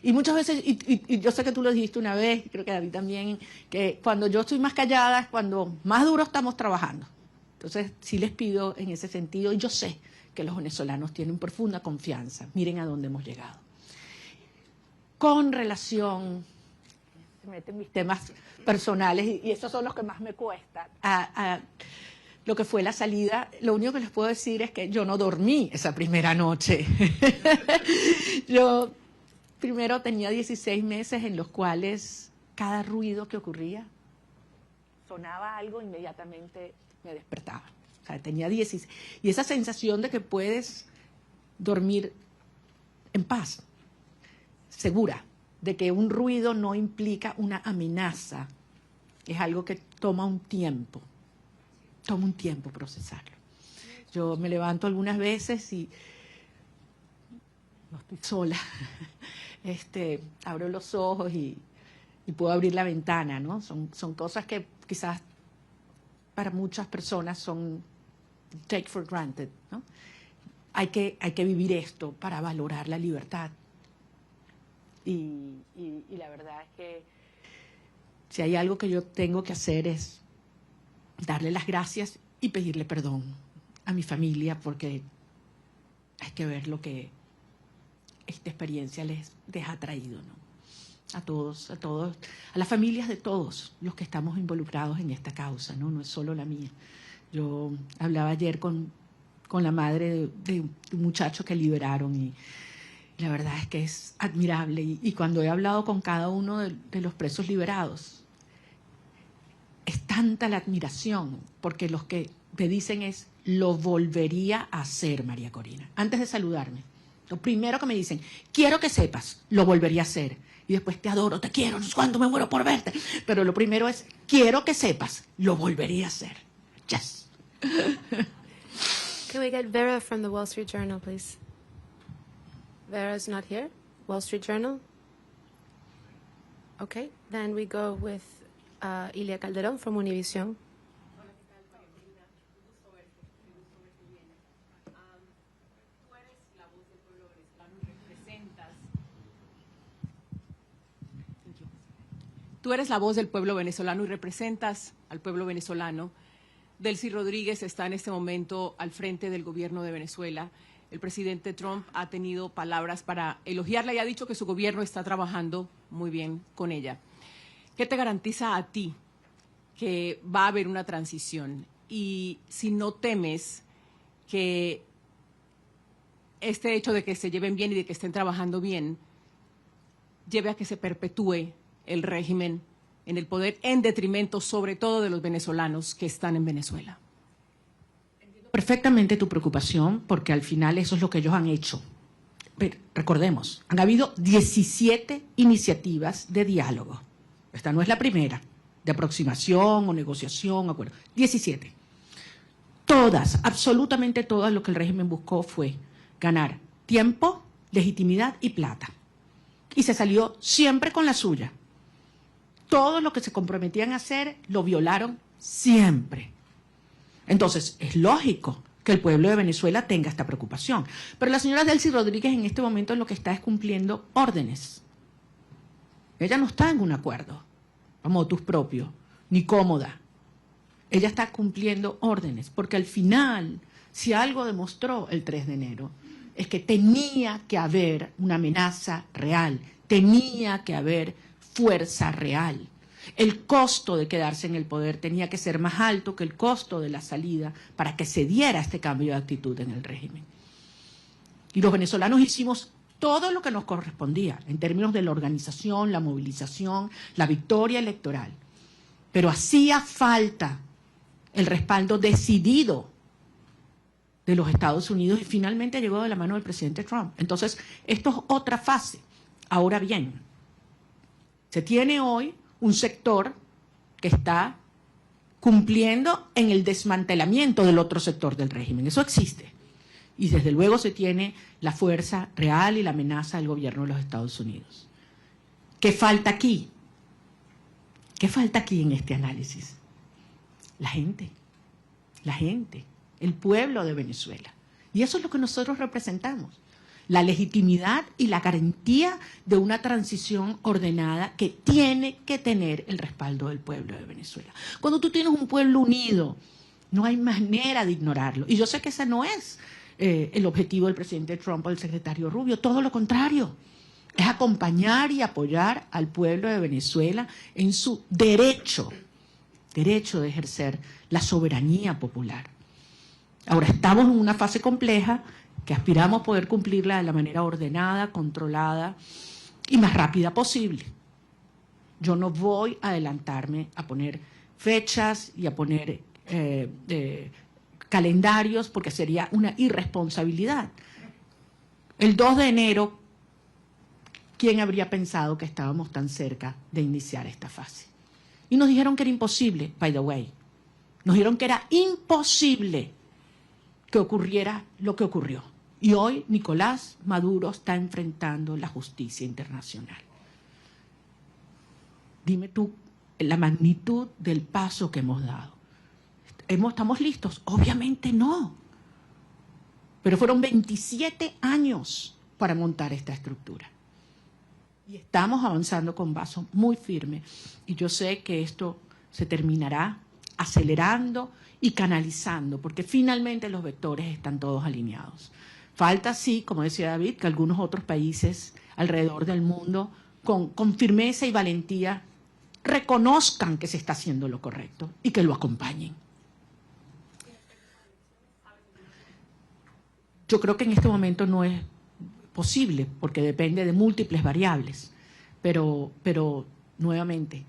Y muchas veces, y yo sé que tú lo dijiste una vez, creo que David también, que cuando yo estoy más callada es cuando más duro estamos trabajando. Entonces, sí les pido en ese sentido, y yo sé que los venezolanos tienen profunda confianza. Miren a dónde hemos llegado. Con relación, se meten mis temas personales, y esos son los que más me cuestan, a lo que fue la salida, lo único que les puedo decir es que yo no dormí esa primera noche. Yo primero tenía 16 meses en los cuales cada ruido que ocurría, sonaba algo, inmediatamente me despertaba. O sea, tenía 16. Y esa sensación de que puedes dormir en paz, segura, de que un ruido no implica una amenaza, es algo que toma un tiempo procesarlo. Yo me levanto algunas veces y no estoy sola. Abro los ojos y puedo abrir la ventana, ¿no? Son cosas que quizás para muchas personas son take for granted, ¿no? Hay que vivir esto para valorar la libertad. Y la verdad es que si hay algo que yo tengo que hacer es darle las gracias y pedirle perdón a mi familia, porque hay que ver lo que esta experiencia les ha traído, ¿no? A todos, a las familias de todos los que estamos involucrados en esta causa, ¿no? No es solo la mía. Yo hablaba ayer con la madre de un muchacho que liberaron y la verdad es que es admirable. Y cuando he hablado con cada uno de los presos liberados, es tanta la admiración, porque los que me dicen es, lo volvería a hacer, María Corina. Antes de saludarme, lo primero que me dicen, quiero que sepas, lo volvería a hacer. Y después, te adoro, te quiero, no sé cuánto, me muero por verte. Pero lo primero es, quiero que sepas, lo volvería a hacer. Yes. Can we get Vera from the Wall Street Journal, please? Vera's not here. Wall Street Journal? Okay, then we go with Ilia Calderón from Univision. Tú eres la voz del pueblo venezolano y representas al pueblo venezolano. Delcy Rodríguez está en este momento al frente del gobierno de Venezuela. El presidente Trump ha tenido palabras para elogiarla y ha dicho que su gobierno está trabajando muy bien con ella. ¿Qué te garantiza a ti que va a haber una transición? Y si no temes que este hecho de que se lleven bien y de que estén trabajando bien lleve a que se perpetúe el régimen en el poder en detrimento sobre todo de los venezolanos que están en Venezuela. Entiendo perfectamente tu preocupación, porque al final eso es lo que ellos han hecho. Pero recordemos, han habido 17 iniciativas de diálogo. Esta no es la primera, de aproximación o negociación, acuerdo. 17. Todas, absolutamente todas, lo que el régimen buscó fue ganar tiempo, legitimidad y plata. Y se salió siempre con la suya. Todo lo que se comprometían a hacer lo violaron siempre. Entonces, es lógico que el pueblo de Venezuela tenga esta preocupación. Pero la señora Delcy Rodríguez en este momento lo que está es cumpliendo órdenes. Ella no está en un acuerdo, a motus propio, ni cómoda. Ella está cumpliendo órdenes, porque al final, si algo demostró el 3 de enero, es que tenía que haber una amenaza real, tenía que haber fuerza real. El costo de quedarse en el poder tenía que ser más alto que el costo de la salida para que se diera este cambio de actitud en el régimen. Y los venezolanos hicimos todo lo que nos correspondía en términos de la organización, la movilización, la victoria electoral. Pero hacía falta el respaldo decidido de los Estados Unidos y finalmente llegó de la mano del presidente Trump. Entonces, esto es otra fase. Ahora bien, se tiene hoy un sector que está cumpliendo en el desmantelamiento del otro sector del régimen. Eso existe. Y desde luego se tiene la fuerza real y la amenaza del gobierno de los Estados Unidos. ¿Qué falta aquí? ¿Qué falta aquí en este análisis? La gente, el pueblo de Venezuela. Y eso es lo que nosotros representamos. La legitimidad y la garantía de una transición ordenada que tiene que tener el respaldo del pueblo de Venezuela. Cuando tú tienes un pueblo unido, no hay manera de ignorarlo. Y yo sé que ese no es el objetivo del presidente Trump o del secretario Rubio, todo lo contrario. Es acompañar y apoyar al pueblo de Venezuela en su derecho de ejercer la soberanía popular. Ahora estamos en una fase compleja que aspiramos poder cumplirla de la manera ordenada, controlada y más rápida posible. Yo no voy a adelantarme a poner fechas y a poner calendarios porque sería una irresponsabilidad. El 2 de enero, ¿quién habría pensado que estábamos tan cerca de iniciar esta fase? Y nos dijeron que era imposible, by the way. Nos dijeron que era imposible que ocurriera lo que ocurrió. Y hoy Nicolás Maduro está enfrentando la justicia internacional. Dime tú la magnitud del paso que hemos dado. ¿Estamos listos? Obviamente no. Pero fueron 27 años para montar esta estructura. Y estamos avanzando con paso muy firme. Y yo sé que esto se terminará acelerando y canalizando, porque finalmente los vectores están todos alineados. Falta, sí, como decía David, que algunos otros países alrededor del mundo, con firmeza y valentía, reconozcan que se está haciendo lo correcto y que lo acompañen. Yo creo que en este momento no es posible, porque depende de múltiples variables, pero nuevamente,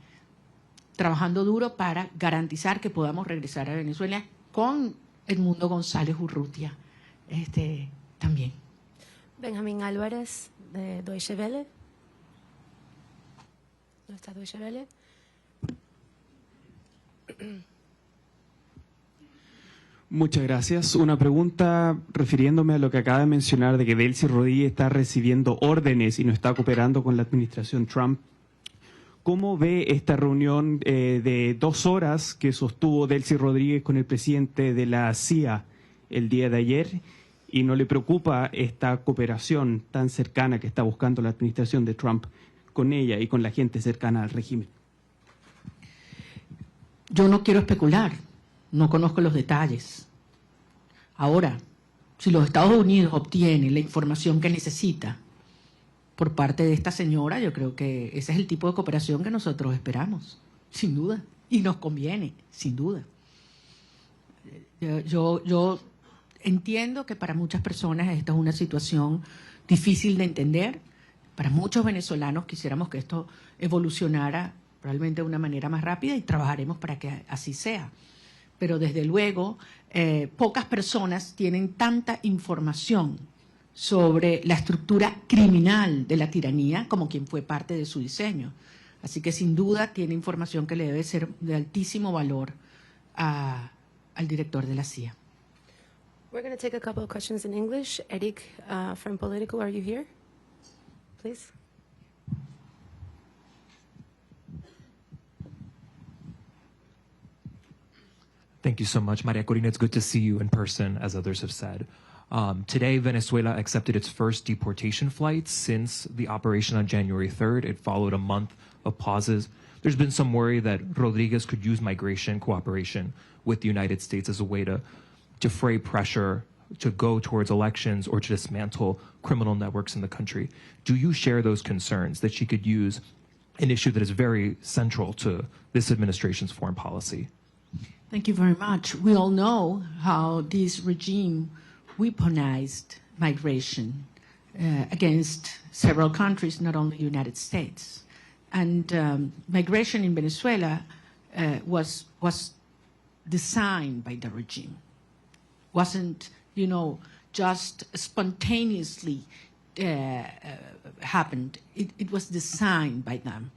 trabajando duro para garantizar que podamos regresar a Venezuela con Edmundo González Urrutia también. Benjamín Álvarez, de Deutsche Welle. ¿No está Deutsche Welle? Muchas gracias. Una pregunta refiriéndome a lo que acaba de mencionar de que Delcy Rodríguez está recibiendo órdenes y no está cooperando con la administración Trump. ¿Cómo ve esta reunión de 2 horas que sostuvo Delcy Rodríguez con el presidente de la CIA el día de ayer? ¿Y no le preocupa esta cooperación tan cercana que está buscando la administración de Trump con ella y con la gente cercana al régimen? Yo no quiero especular, no conozco los detalles. Ahora, si los Estados Unidos obtienen la información que necesita por parte de esta señora, yo creo que ese es el tipo de cooperación que nosotros esperamos, sin duda, y nos conviene, sin duda. Yo entiendo que para muchas personas esta es una situación difícil de entender. Para muchos venezolanos quisiéramos que esto evolucionara probablemente de una manera más rápida y trabajaremos para que así sea. Pero desde luego, pocas personas tienen tanta información sobre la estructura criminal de la tiranía como quien fue parte de su diseño. Así que sin duda tiene información que le debe ser de altísimo valor al director de la CIA. We're going to take a couple of questions in English. Eric from Politico, are you here? Please. Thank you so much, Maria Corina. It's good to see you in person, as others have said. Today, Venezuela accepted its first deportation flight since the operation on January 3rd. It followed a month of pauses. There's been some worry that Rodriguez could use migration cooperation with the United States as a way to defray pressure to go towards elections or to dismantle criminal networks in the country. Do you share those concerns that she could use an issue that is very central to this administration's foreign policy? Thank you very much. We all know how this regime weaponized migration against several countries, not only the United States. And migration in Venezuela was designed by the regime. Wasn't, just spontaneously happened. It was designed by them.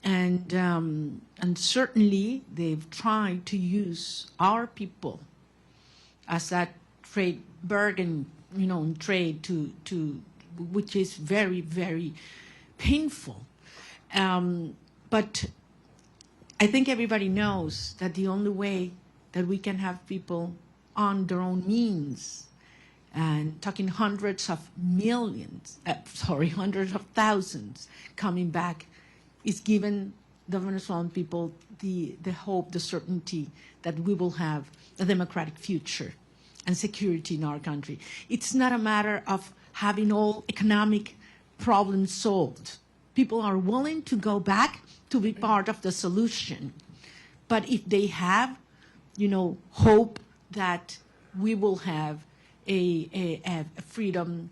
And certainly they've tried to use our people as that trade bargain, in trade which is very, very painful. But I think everybody knows that the only way that we can have people on their own means, and talking hundreds of thousands coming back, is given the Venezuelan people the hope, the certainty that we will have a democratic future and security in our country. It's not a matter of having all economic problems solved. People are willing to go back to be part of the solution. But if they have, hope that we will have a freedom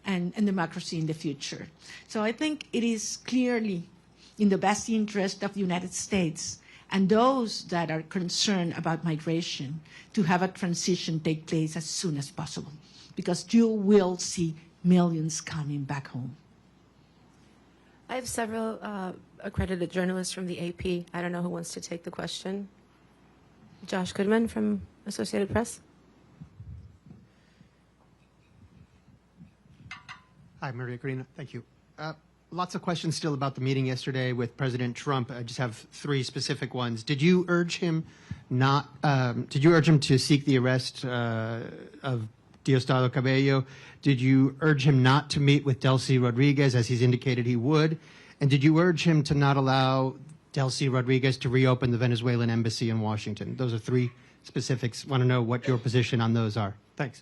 and democracy in the future. So I think it is clearly in the best interest of the United States and those that are concerned about migration to have a transition take place as soon as possible, because you will see millions coming back home. I have several accredited journalists from the AP. I don't know who wants to take the question. Josh Goodman from Associated Press. Hi, Maria Corina. Thank you. Lots of questions still about the meeting yesterday with President Trump. I just have three specific ones. Did you urge him to seek the arrest of Diosdado Cabello? Did you urge him not to meet with Delcy Rodriguez, as he's indicated he would? And did you urge him to not allow Delcy Rodriguez to reopen the Venezuelan embassy in Washington? Those are three specifics. Want to know what your position on those are. Thanks.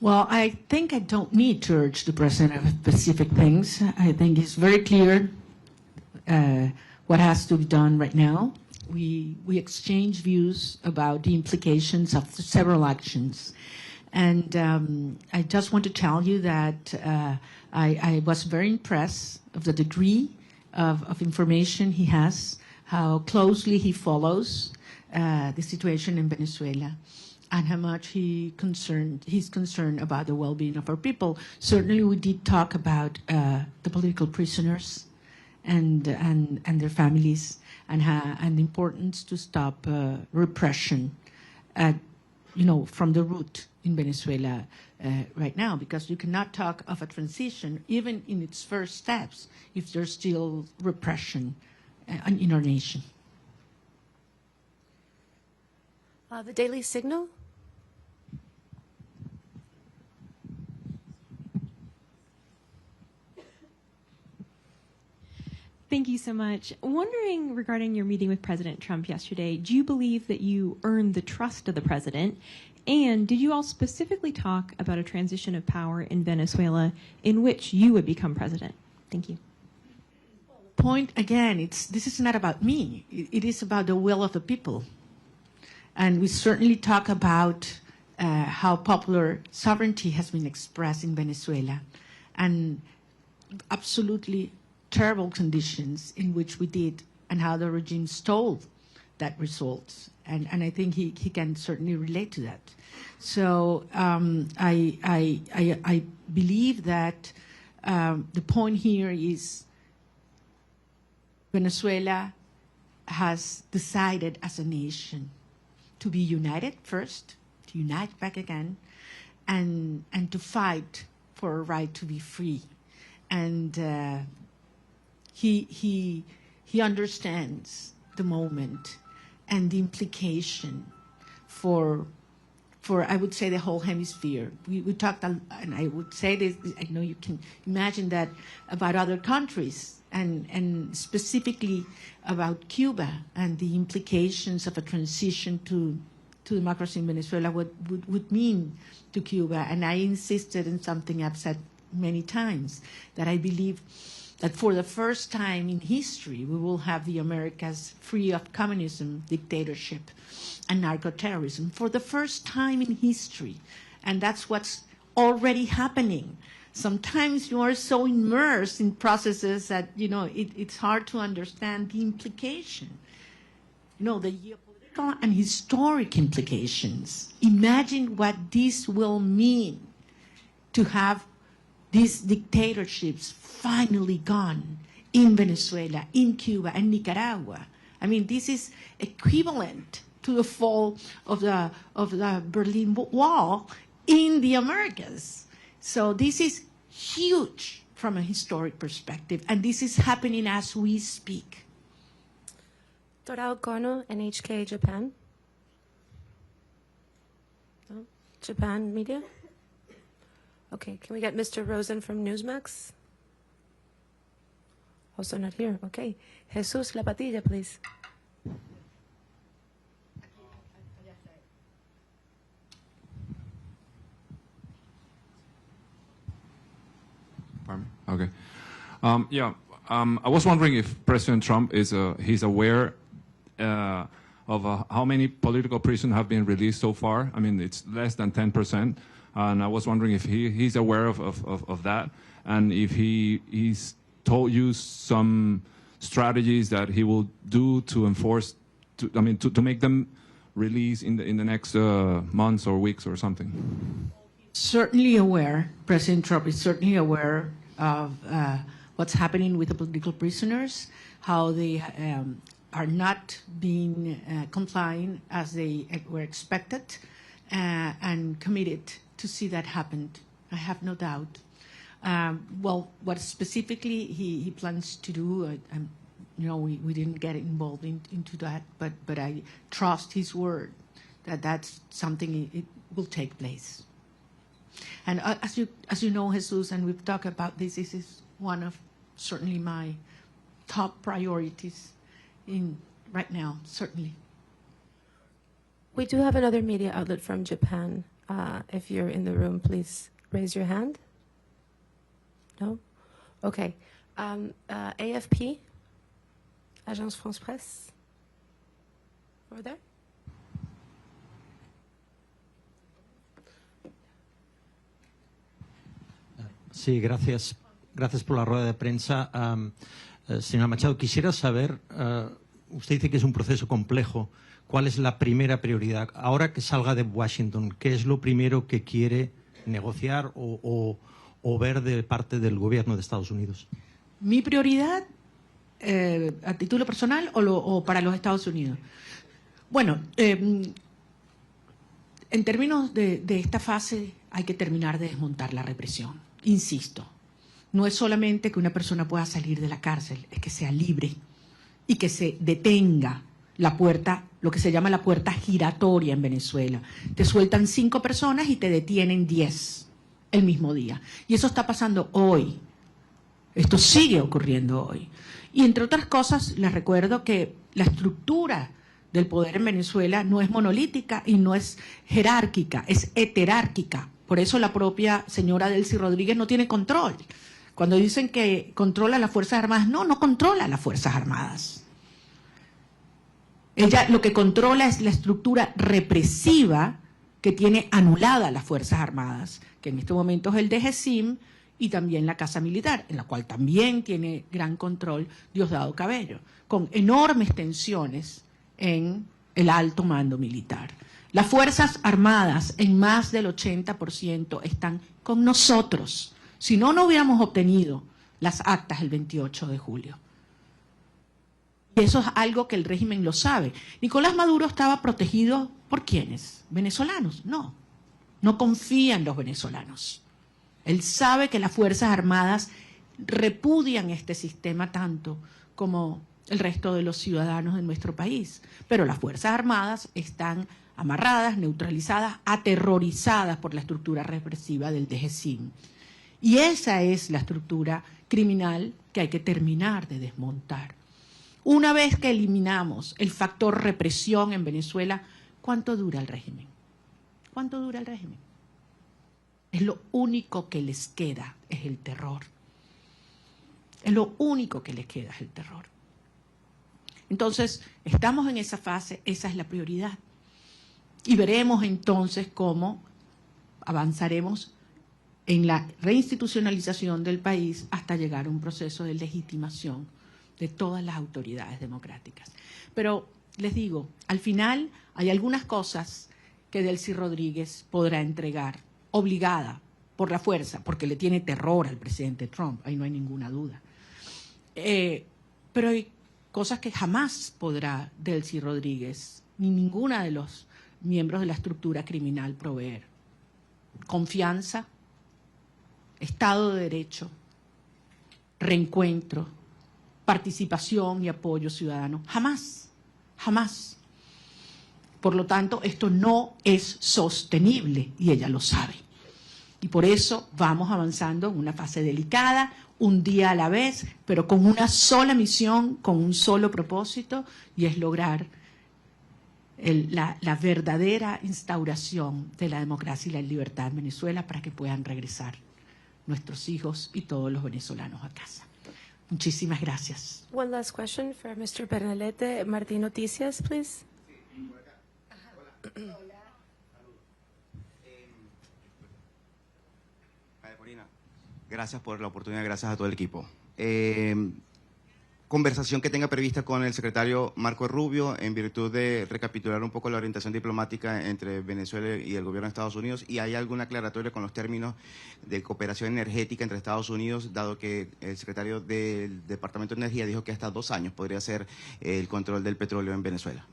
Well, I think I don't need to urge the president of specific things. I think it's very clear what has to be done right now. We exchange views about the implications of several actions. And I just want to tell you that I was very impressed of the degree of information he has, how closely he follows the situation in Venezuela, and how much he's concerned about the well-being of our people. Certainly, we did talk about the political prisoners and their families, and the importance to stop repression from the root in Venezuela right now, because you cannot talk of a transition, even in its first steps, if there's still repression in our nation. The Daily Signal. Thank you so much. Wondering regarding your meeting with President Trump yesterday, do you believe that you earned the trust of the president? And did you all specifically talk about a transition of power in Venezuela in which you would become president? Thank you. Point again, this is not about me. It is about the will of the people. And we certainly talk about how popular sovereignty has been expressed in Venezuela, and absolutely terrible conditions in which we did, and how the regime stole that result. And I think he can certainly relate to that. So I believe that the point here is Venezuela has decided as a nation to be united first, to unite back again, and to fight for a right to be free. And he understands the moment, and the implication for I would say the whole hemisphere. We talked, and I would say this, I know you can imagine that about other countries, and specifically about Cuba and the implications of a transition to democracy in Venezuela, what would mean to Cuba. And I insisted in something I've said many times, that I believe that for the first time in history, we will have the Americas free of communism, dictatorship, and narco-terrorism, for the first time in history. And that's what's already happening. Sometimes you are so immersed in processes that, it's hard to understand the implication. The geopolitical and historic implications. Imagine what this will mean to have these dictatorships finally gone in Venezuela, in Cuba, and Nicaragua. I mean, this is equivalent to the fall of the Berlin Wall in the Americas. So this is huge from a historic perspective, and this is happening as we speak. Torao Kono, NHK Japan. No? Japan media? Okay, can we get Mr. Rosen from Newsmax? Also not here. Okay. Jesus La Patilla, please. Pardon me? Okay. I was wondering if President Trump he's aware of how many political prisoners have been released so far. I mean, it's less than 10%. And I was wondering if he's aware of that, and if he's told you some strategies that he will do to enforce, to make them release in the next months or weeks or something. Certainly aware. President Trump is certainly aware of what's happening with the political prisoners, how they are not being complying as they were expected, and committed to see that happen. I have no doubt. Well, what specifically he plans to do, we didn't get involved into that, but I trust his word that that's something it will take place. And as you know, Jesus, and we've talked about this is one of certainly my top priorities right now, certainly. We do have another media outlet from Japan. If you're in the room, please raise your hand. No? Okay. AFP, Agence France Presse. Over there. Sí, gracias. Gracias por la rueda de prensa. Señora Machado, quisiera saber, usted dice que es un proceso complejo. ¿Cuál es la primera prioridad? Ahora que salga de Washington, ¿qué es lo primero que quiere negociar o ver de parte del gobierno de Estados Unidos? Mi prioridad, a título personal o para los Estados Unidos. Bueno, en términos de esta fase hay que terminar de desmontar la represión. Insisto, no es solamente que una persona pueda salir de la cárcel, es que sea libre y que se detenga la puerta, lo que se llama la puerta giratoria en Venezuela. Te sueltan 5 personas y te detienen 10 el mismo día. Y eso está pasando hoy. Esto sigue ocurriendo hoy. Y entre otras cosas, les recuerdo que la estructura del poder en Venezuela no es monolítica y no es jerárquica, es heterárquica. Por eso la propia señora Delcy Rodríguez no tiene control. Cuando dicen que controla las Fuerzas Armadas, no controla las Fuerzas Armadas. Ella lo que controla es la estructura represiva que tiene anulada las Fuerzas Armadas, que en este momento es el DGCIM y también la Casa Militar, en la cual también tiene gran control Diosdado Cabello, con enormes tensiones en el alto mando militar. Las Fuerzas Armadas, en más del 80%, están con nosotros. Si no, no hubiéramos obtenido las actas el 28 de julio. Y eso es algo que el régimen lo sabe. Nicolás Maduro estaba protegido ¿por quiénes? ¿Venezolanos? No. No confía en los venezolanos. Él sabe que las Fuerzas Armadas repudian este sistema tanto como el resto de los ciudadanos de nuestro país. Pero las Fuerzas Armadas están amarradas, neutralizadas, aterrorizadas por la estructura represiva del DGCIM. Y esa es la estructura criminal que hay que terminar de desmontar. Una vez que eliminamos el factor represión en Venezuela, ¿cuánto dura el régimen? ¿Cuánto dura el régimen? Es lo único que les queda, es el terror. Es lo único que les queda, es el terror. Entonces, estamos en esa fase, esa es la prioridad. Y veremos entonces cómo avanzaremos en la reinstitucionalización del país hasta llegar a un proceso de legitimación de todas las autoridades democráticas. Pero les digo, al final hay algunas cosas que Delcy Rodríguez podrá entregar, obligada por la fuerza, porque le tiene terror al presidente Trump, ahí no hay ninguna duda. Pero hay cosas que jamás podrá Delcy Rodríguez, ni ninguna de los miembros de la estructura criminal proveer. Confianza, Estado de Derecho, reencuentro, participación y apoyo ciudadano. Jamás, jamás. Por lo tanto, esto no es sostenible y ella lo sabe. Y por eso vamos avanzando en una fase delicada, un día a la vez, pero con una sola misión, con un solo propósito, y es lograr la verdadera instauración de la democracia y la libertad en Venezuela para que puedan regresar nuestros hijos y todos los venezolanos a casa. Muchísimas gracias. One last question for Mr. Bernalete. Martín Noticias, please. María Corina, gracias por la oportunidad, gracias a todo el equipo. Conversación que tenga prevista con el secretario Marco Rubio en virtud de recapitular un poco la orientación diplomática entre Venezuela y el gobierno de Estados Unidos, y hay alguna aclaratoria con los términos de cooperación energética entre Estados Unidos, dado que el secretario del Departamento de Energía dijo que hasta 2 años podría ser el control del petróleo en Venezuela.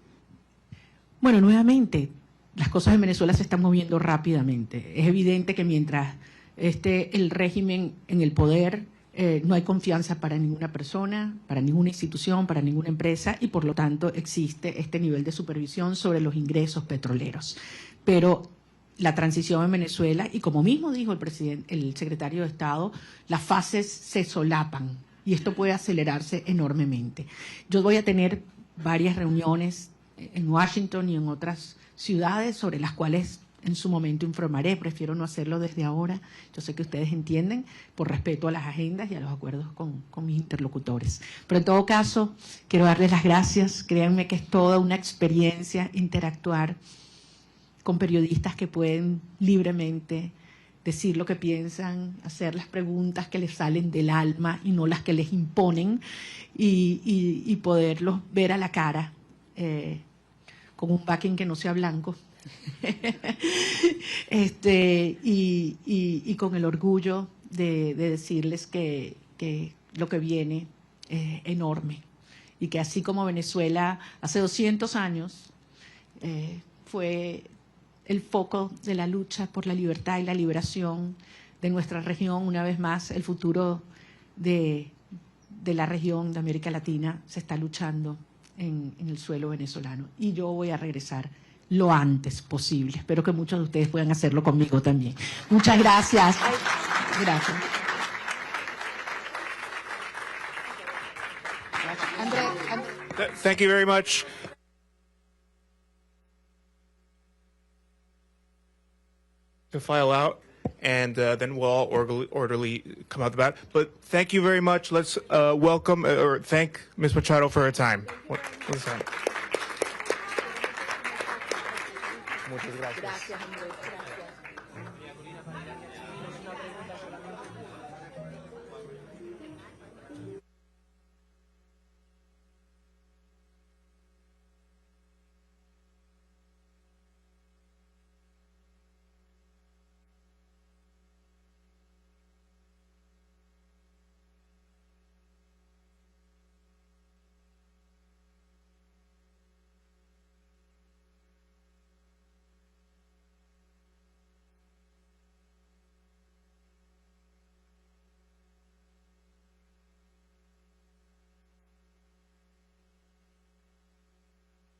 Bueno, nuevamente, las cosas en Venezuela se están moviendo rápidamente. Es evidente que mientras esté el régimen en el poder, no hay confianza para ninguna persona, para ninguna institución, para ninguna empresa, y por lo tanto existe este nivel de supervisión sobre los ingresos petroleros. Pero la transición en Venezuela, y como mismo dijo el secretario de Estado, las fases se solapan y esto puede acelerarse enormemente. Yo voy a tener varias reuniones en Washington y en otras ciudades sobre las cuales en su momento informaré, prefiero no hacerlo desde ahora. Yo sé que ustedes entienden, por respeto a las agendas y a los acuerdos con mis interlocutores. Pero en todo caso, quiero darles las gracias. Créanme que es toda una experiencia interactuar con periodistas que pueden libremente decir lo que piensan, hacer las preguntas que les salen del alma y no las que les imponen, y poderlos ver a la cara con un backing que no sea blanco. Y con el orgullo de decirles que lo que viene es enorme, y que así como Venezuela hace 200 años fue el foco de la lucha por la libertad y la liberación de nuestra región, una vez más el futuro de la región de América Latina se está luchando en el suelo venezolano, y yo voy a regresar lo antes posible. Espero que muchos de ustedes puedan hacerlo conmigo también. Muchas gracias. Gracias. Thank you very much. To file out, and then we'll all orderly come out the bat. But thank you very much. Let's welcome or thank Ms. Machado for her time. What's that? Muchas gracias. Gracias, Andrés. Gracias.